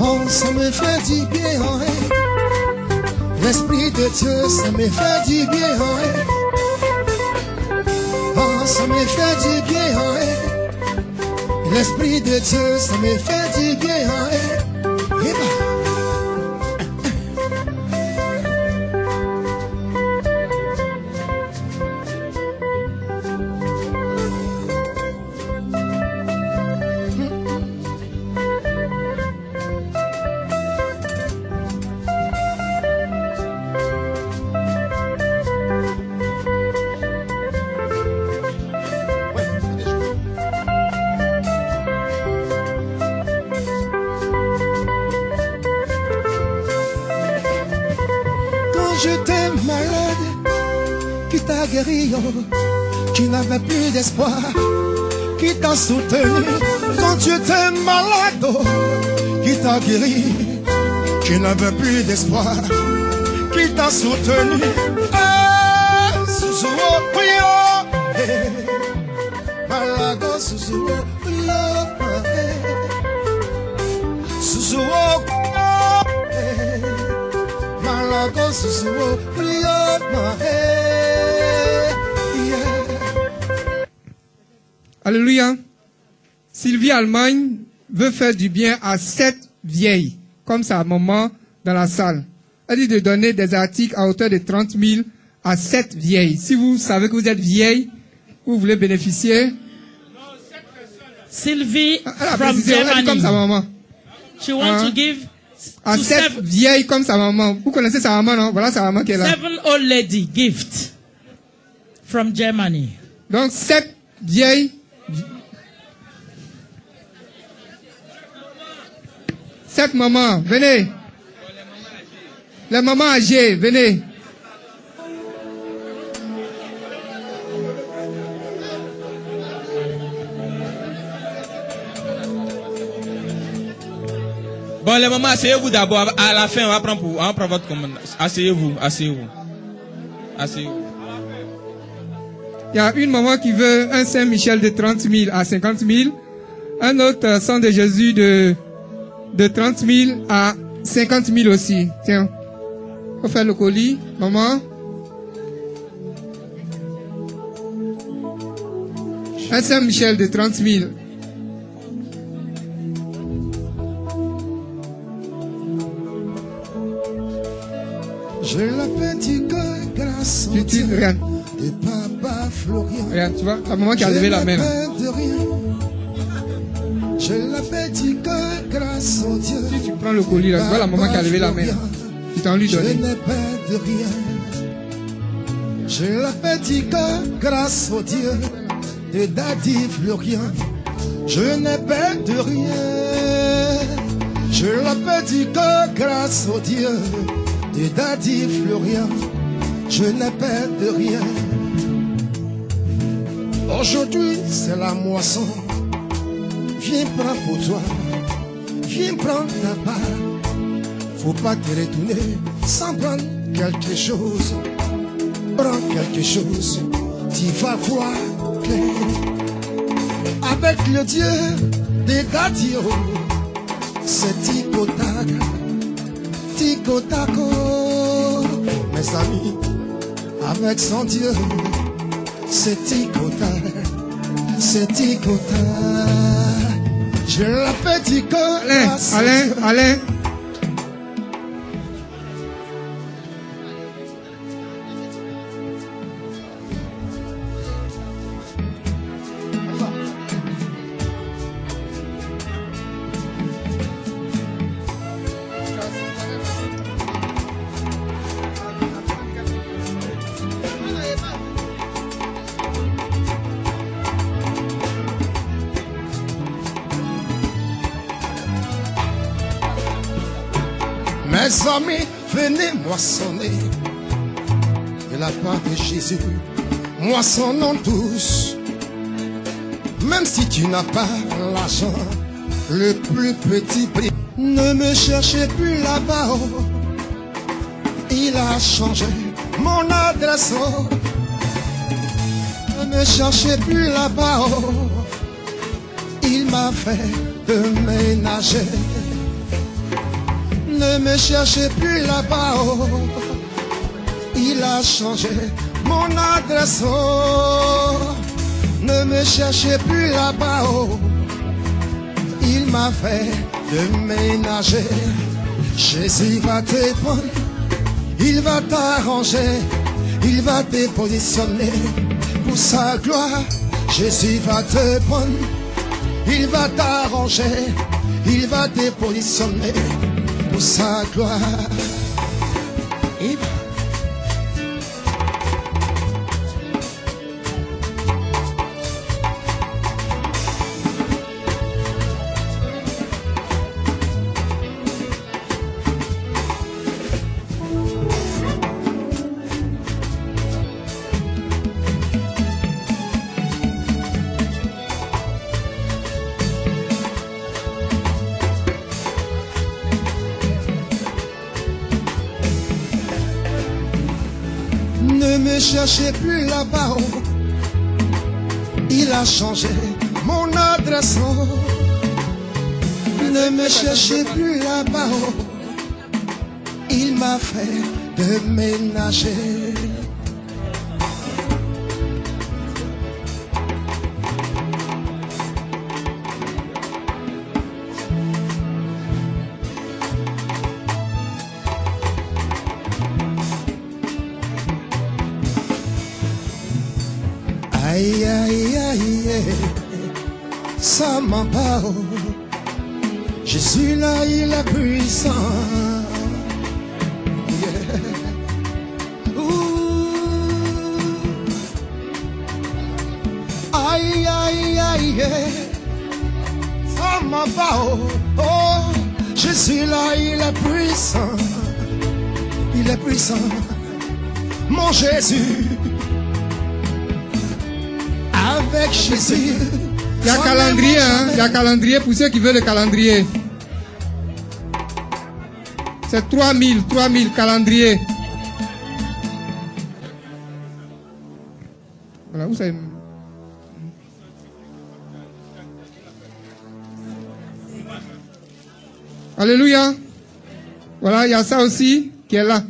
Oh, ça me fait du bien, l'Esprit de Dieu, ça me fait du bien, oh, ça me fait du bien, l'Esprit de Dieu, ça me fait du bien, et bah. J'étais malade, qui t'a guéri, oh, qui n'avait plus d'espoir, qui t'a soutenu. Quand tu étais malade, oh, qui t'a guéri, qui n'avait plus d'espoir, qui t'a soutenu. Ah, Susu, oh, prions, Malaga, Susu, oh, prions, Susu, oh, Malaga, Susu, oh, prions, Alléluia. Sylvie Allemagne veut faire du bien à 7 vieilles, comme sa maman dans la salle. Elle dit de donner des articles à hauteur de 30 000 à 7 vieilles. Si vous savez que vous êtes vieille, vous voulez bénéficier. Sylvie Elle a from précisé, elle dit Germany. comme sa maman. She wants to give À to 7 vieilles comme sa maman. Vous connaissez sa maman, non? Voilà sa maman qui est là. 7 old lady gift from Germany. Donc 7 vieilles. 7 mamans, venez. Les mamans âgées, venez. Bon, les mamans, asseyez-vous d'abord. À la fin, on va prendre votre commande. Asseyez-vous, asseyez-vous. Asseyez-vous. Il y a une maman qui veut un Saint-Michel de 30 000 à 50 000. Un autre sang de Jésus de 30 000 à 50 000 aussi. Tiens. Faut faire le colis, maman. Un Saint-Michel de 30 000. J'ai la petite grâce Tu regarde. de Papa Florian. Regarde, tu vois, la maman qui a levé la main. Là. De rien. J'ai la petite grâce au Dieu. Si tu prends le colis, là, tu vois la maman qui a levé la main. Là. Tu t'en lui Je donner. n'ai pas de rien. J'ai la petite grâce au Dieu de Daddy Florian. Je n'ai pas de rien. J'ai la petite grâce au Dieu de Daddy Florian. Je n'ai pas de rien. Aujourd'hui, c'est la moisson. Viens prendre pour toi. Viens prendre ta part. Faut pas te retourner. sans prendre quelque chose, prends quelque chose, tu vas voir clair. Avec le Dieu des Dadio, c'est tico-tac, tico-taco. Mes amis, avec son Dieu, c'est tico-tac, c'est tico-tac. Je l'appelle tico-tac. Alain. Mes amis, venez moissonner de la part de Jésus. Moissonnons tous. Même si tu n'as pas l'argent, le plus petit prix. Ne me cherchez plus là-bas. Oh. Il a changé mon adresse. Oh. Ne me cherchez plus là-bas. Oh. Il m'a fait déménager. Ne me cherchez plus là-bas, oh. Il a changé mon adresse, oh. Ne me cherchez plus là-bas, oh. Il m'a fait déménager. Jésus va te prendre, il va t'arranger, il va te positionner pour sa gloire. Jésus va te prendre, il va t'arranger, il va te positionner pour sa gloire. Ne me cherchez plus là-bas, oh. Il a changé mon adresse, oh. Ne me cherchez plus là-bas, oh. Il m'a fait déménager. Aïe, aïe, aïe, ça m'embarque. Jésus là, il est puissant. Yeah. Aïe, aïe, aïe, ça m'embarque. Oh, Jésus là, il est puissant. Il est puissant. Mon Jésus. Avec Jésus. Il y a calendrier, hein? Il y a calendrier pour ceux qui veulent le calendrier. C'est 3000 calendrier. Voilà, vous savez. Alléluia. Voilà, il y a ça aussi qui est là.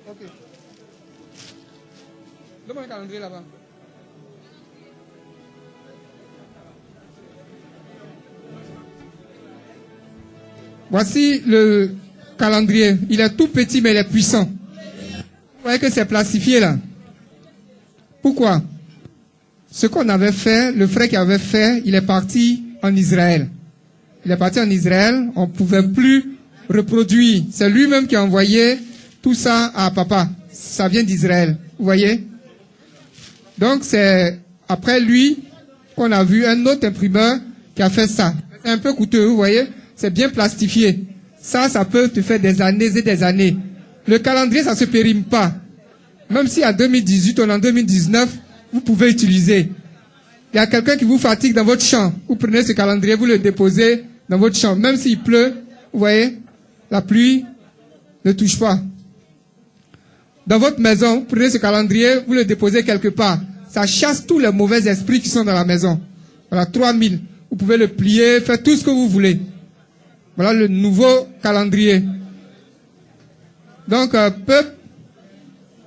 Ok. Donne-moi un calendrier là-bas. Voici le calendrier. Il est tout petit mais il est puissant. Vous voyez que c'est plastifié là. Pourquoi? Ce qu'on avait fait, le frère qui avait fait, il est parti en Israël. Il est parti en Israël, on ne pouvait plus reproduire. C'est lui-même qui a envoyé tout ça à papa. Ça vient d'Israël, vous voyez? Donc c'est après lui qu'on a vu un autre imprimeur qui a fait ça. C'est un peu coûteux, vous voyez? C'est bien plastifié. Ça peut te faire des années et des années. Le calendrier, ça se périme pas. Même si en 2018 ou en 2019, vous pouvez utiliser. Il y a quelqu'un qui vous fatigue dans votre champ. Vous prenez ce calendrier, vous le déposez dans votre champ. Même s'il pleut, vous voyez, la pluie ne touche pas. Dans votre maison, vous prenez ce calendrier, vous le déposez quelque part. Ça chasse tous les mauvais esprits qui sont dans la maison. Voilà, 3000. Vous pouvez le plier, faire tout ce que vous voulez. Voilà le nouveau calendrier. Donc, peuple,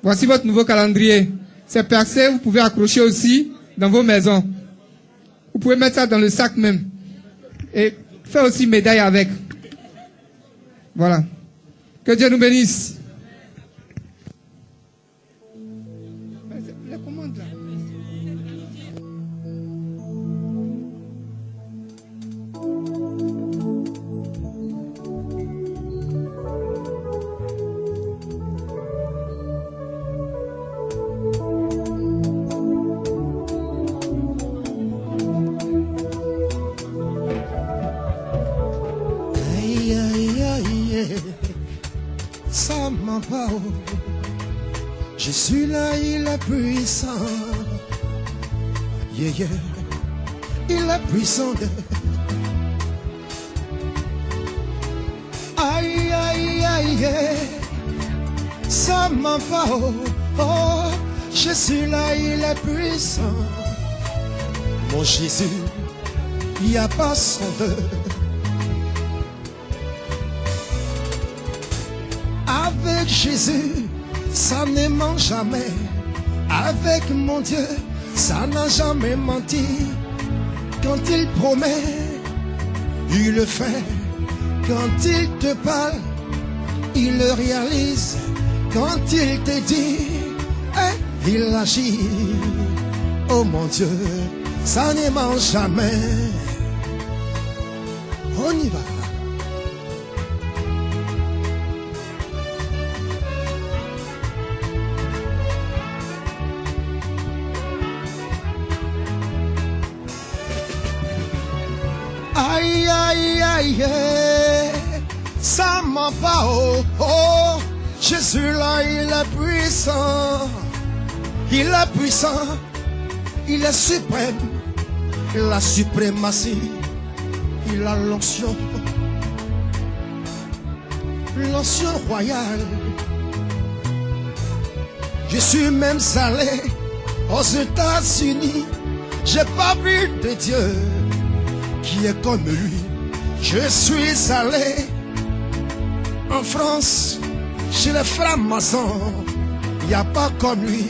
voici votre nouveau calendrier. C'est percé, vous pouvez accrocher aussi dans vos maisons. Vous pouvez mettre ça dans le sac même. Et faire aussi médaille avec. Voilà. Que Dieu nous bénisse. Je suis là, il est puissant. Yeah, yeah. Il est puissant. Aïe, aïe, aïe, ça m'en va. Oh, je suis là, il est puissant. Mon Jésus, il n'y a pas son deux. Avec Jésus, ça ne ment jamais. Avec mon Dieu, ça n'a jamais menti. Quand il promet, il le fait. Quand il te parle, il le réalise. Quand il te dit, il agit. Oh mon Dieu, ça ne ment jamais. On y va. Aïe, aïe, aïe, ça m'en va, oh, oh, Jésus là, il est puissant, il est puissant, il est suprême, la suprématie, il a l'onction royale. Je suis même allé aux États-Unis, j'ai pas vu de Dieu qui est comme lui. Je suis allé en France chez les francs-maçons, il n'y a pas comme lui.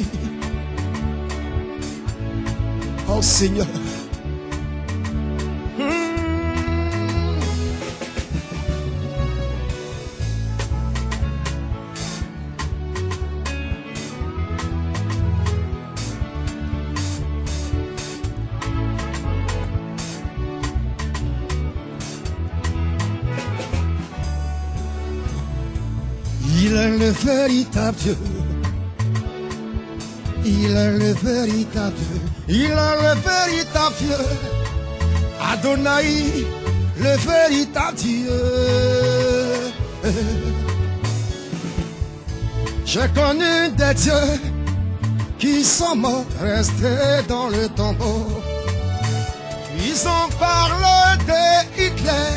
Oh Seigneur, il est le véritable Dieu. Il est le véritable Dieu. Il est le véritable Dieu. Adonai, le véritable Dieu. J'ai connu des dieux qui sont morts, restés dans le tombeau. Ils ont parlé de Hitler.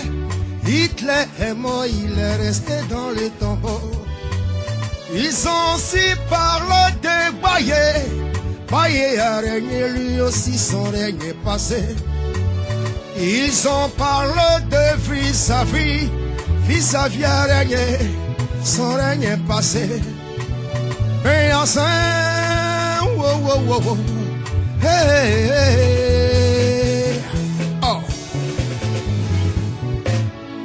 Hitler est mort, il est resté dans le tombeau. Ils ont aussi parlé de Baye. Baye a régné, lui aussi son règne est passé. Ils ont parlé de vis-à-vis. Vis-à-vis a régné, son règne est passé. Et enfin, wow, wow, wow, wow. Hey, hey. Oh.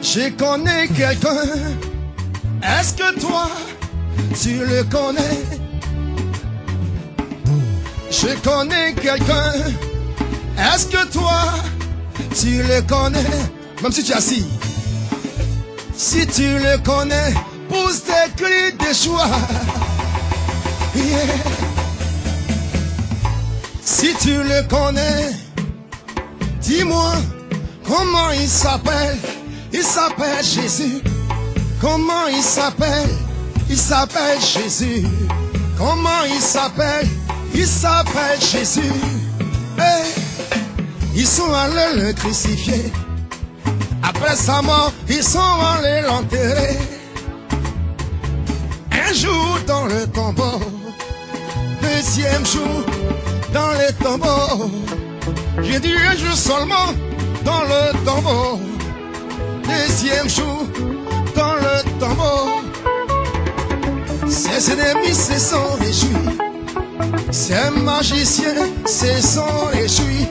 Je connais quelqu'un. Est-ce que toi tu le connais? Je connais quelqu'un. Est-ce que toi tu le connais? Même si tu es assis. Si tu le connais, pousse tes cris de joie. Yeah. Si tu le connais, dis-moi comment il s'appelle. Il s'appelle Jésus. Comment il s'appelle? Il s'appelle Jésus. Comment il s'appelle? Il s'appelle Jésus. Hey, ils sont allés le crucifier. Après sa mort, ils sont allés l'enterrer. Un jour dans le tombeau, deuxième jour dans le tombeau. J'ai dit un jour seulement dans le tombeau, deuxième jour dans le tombeau. Ses ennemis se sont réjouis, ses magiciens se sont réjouis,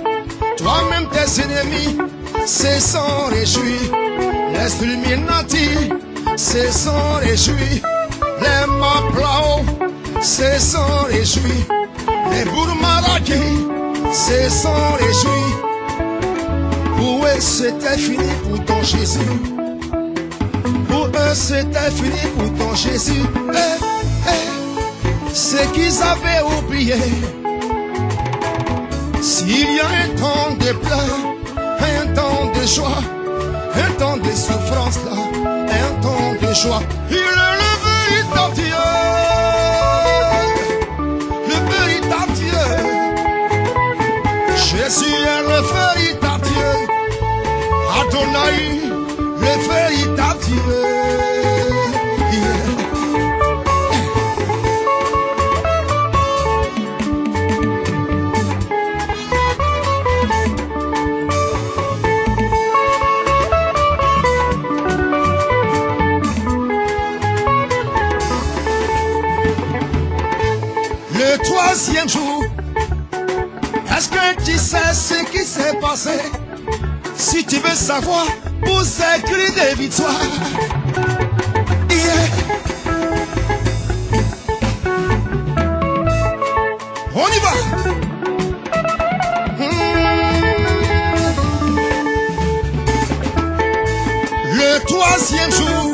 toi-même tes ennemis se sont réjouis, les Illuminati se sont réjouis, les Maplao se sont réjouis, les Bourmaraki se sont réjouis. Pour eux c'était fini pour ton Jésus. Pour eux c'était fini pour ton Jésus. Ce qu'ils avaient oublié. S'il y a un temps de pleurs, un temps de joie, un temps de souffrance là, un temps de joie, il est le véritable Dieu. Le véritable Dieu. Jésus est le véritable Dieu. Adonai, le véritable Dieu. Le troisième jour, est-ce que tu sais ce qui s'est passé? Si tu veux savoir, pour ces cris de victoire. Yeah. On y va. Le troisième jour,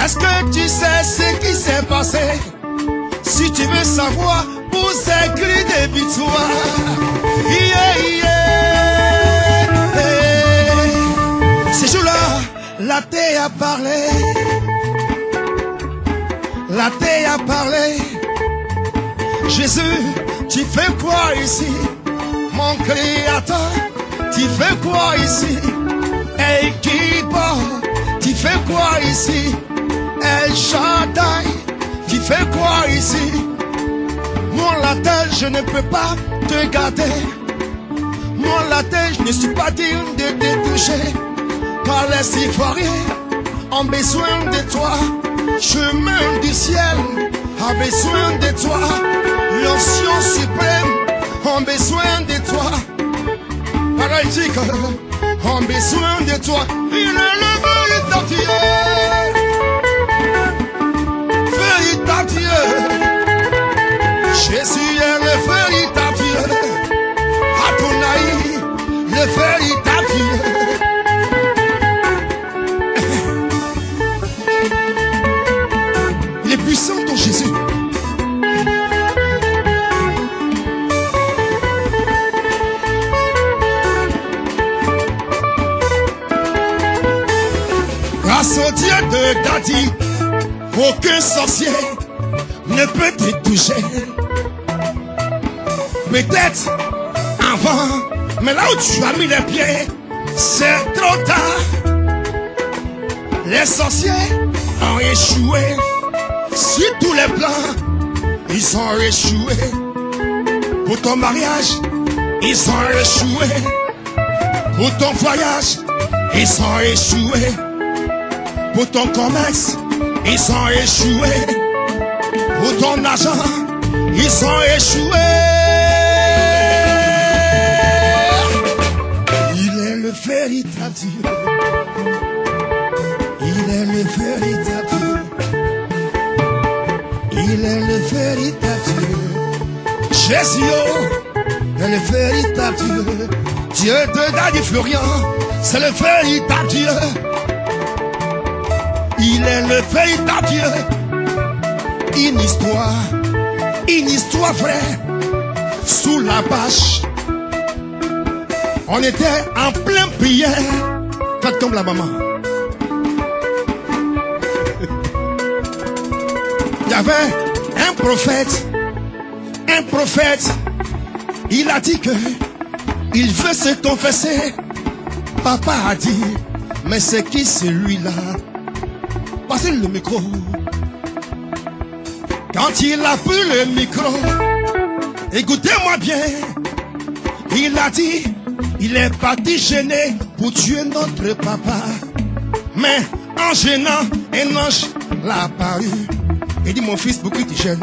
est-ce que tu sais ce qui s'est passé? Si tu veux savoir, pour ces cris de victoire. Yeah, yeah. Hey. Ces jours-là, la terre a parlé. La terre a parlé. Jésus, tu fais quoi ici? Mon créateur, tu fais quoi ici? El Kibar, tu fais quoi ici? El Shaddai, tu fais quoi ici? Moi la terre, je ne peux pas te garder. Moi la terre, je ne suis pas digne de te toucher. Car les ivoiriens ont besoin de toi. Chemin du ciel a besoin de toi. L'onction suprême a besoin de toi. Paralytique ont besoin de toi. Il est le véritable Dieu. Véritable Dieu. Jésus est le véritable Dieu. Adonai, le véritable Dieu. Il est puissant ton Jésus. Grâce au Dieu de Dadi, aucun sorcier ne peut te toucher. Peut-être avant, mais là où tu as mis les pieds, c'est trop tard. Les sorciers ont échoué. Sur tous les plans, ils ont échoué. Pour ton mariage, ils ont échoué. Pour ton voyage, ils ont échoué. Pour ton commerce, ils ont échoué. Pour ton argent, ils ont échoué. Il est le véritable Dieu. Il est le véritable Dieu. Il est le véritable Dieu. Jésus est le véritable Dieu. Dieu de Dadi Florian, c'est le véritable Dieu. Il est le véritable Dieu. Une histoire vraie, sous la bâche. On était en plein prière. Faites comme la maman. y avait un prophète, il a dit que il veut se confesser. Papa a dit, mais c'est qui celui-là? Passez le micro. Quand il a pris le micro, écoutez-moi bien, il a dit, il est parti gêner pour tuer notre papa. Mais en gênant, un ange l'a apparu. Il dit, mon fils, pourquoi tu gênes?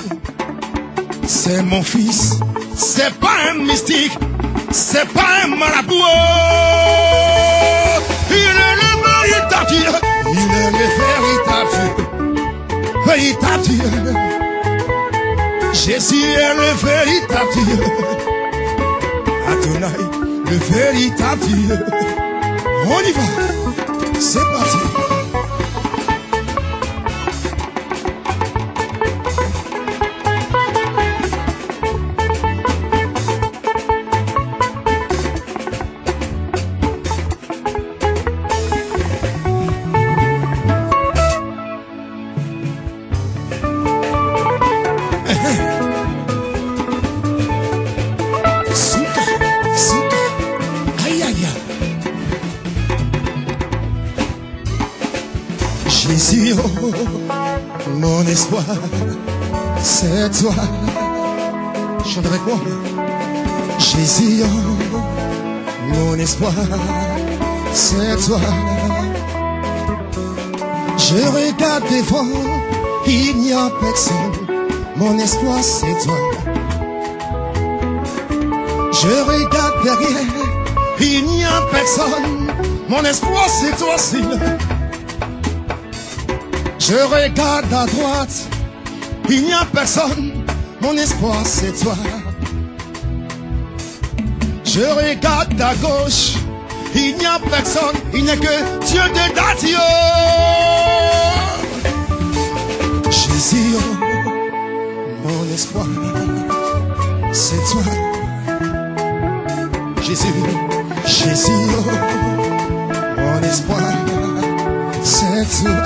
C'est mon fils, c'est pas un mystique, c'est pas un marabout. Il est le véritable Dieu, il est le véritable Dieu. Jésus est le véritable Dieu. Adonai, le véritable Dieu. On y va, c'est parti. Jésus, oh, mon espoir, c'est toi. Chante avec moi. Jésus, oh, mon espoir, c'est toi. Je regarde devant, il n'y a personne. Mon espoir, c'est toi. Je regarde derrière, il n'y a personne. Mon espoir, c'est toi, Seigneur. Je regarde à droite, il n'y a personne, mon espoir c'est toi. Je regarde à gauche, il n'y a personne, il n'y a que Dieu de Dadio. Jésus, oh, mon espoir, c'est toi. Jésus, Jésus, oh, mon espoir, c'est toi.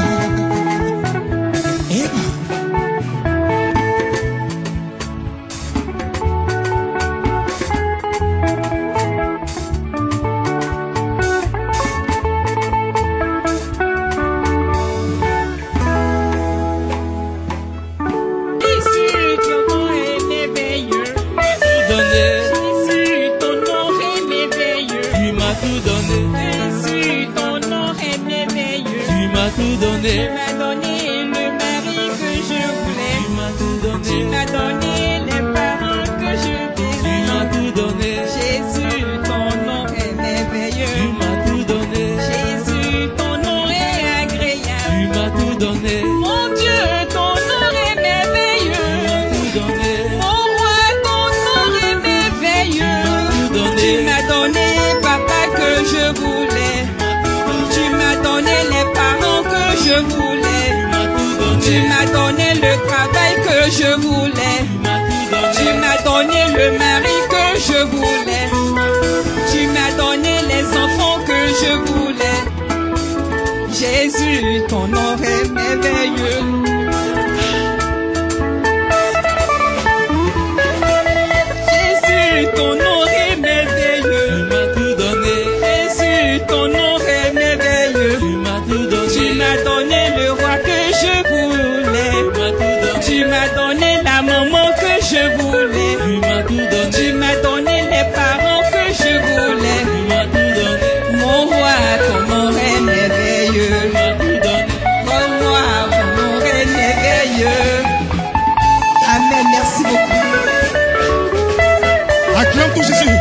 Tu m'as donné le travail que je voulais. Tu m'as donné le mari que je voulais. Tu m'as donné les enfants que je voulais. Jésus, ton nom est merveilleux. Jésus, ton nom est merveilleux. Tu m'as tout donné. Jésus, ton nom est merveilleux. Tu m'as tout donné. Tu m'as donné le roi que je voulais. Tu m'as donné la maman que je voulais. Tu m'as donné les parents que je voulais. Mon roi, ton nom est merveilleux. Mon roi, ton nom est merveilleux. Amen, merci beaucoup. Acclame tout Jésus.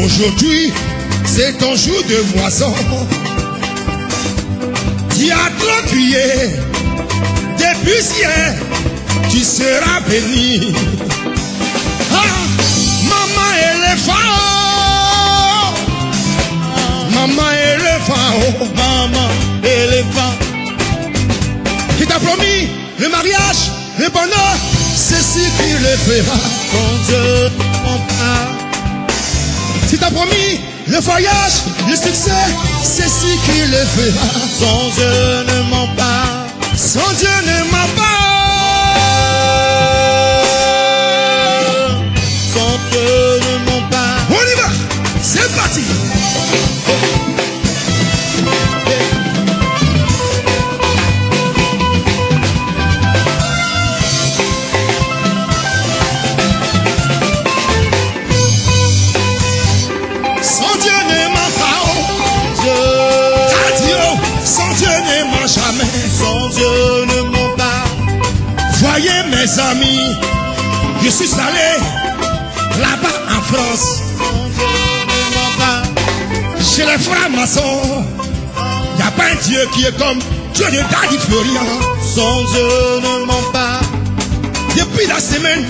Aujourd'hui, c'est ton jour de moisson. Tu as trop crié. Depuis hier, tu seras béni. Ah, maman éléphant. Maman éléphant. Maman éléphant. Qui t'a promis le mariage, le bonheur. Ceci si qui le fera. Son Dieu ne ment pas. Si t'as promis le voyage, le succès, c'est si qui le fera. Son Dieu ne ment pas. Son Dieu ne ment pas. Son Dieu ne ment pas. On y va, c'est parti. Son Dieu ne ment pas. Son Dieu ne ment jamais. Son Dieu ne ment pas. Voyez mes amis, je suis allé là-bas en France. Son Dieu ne ment pas. Chez les francs-maçons, il n'y a pas un Dieu qui est comme Dieu de Daddy Florian. Son Dieu ne ment pas. Depuis la semaine,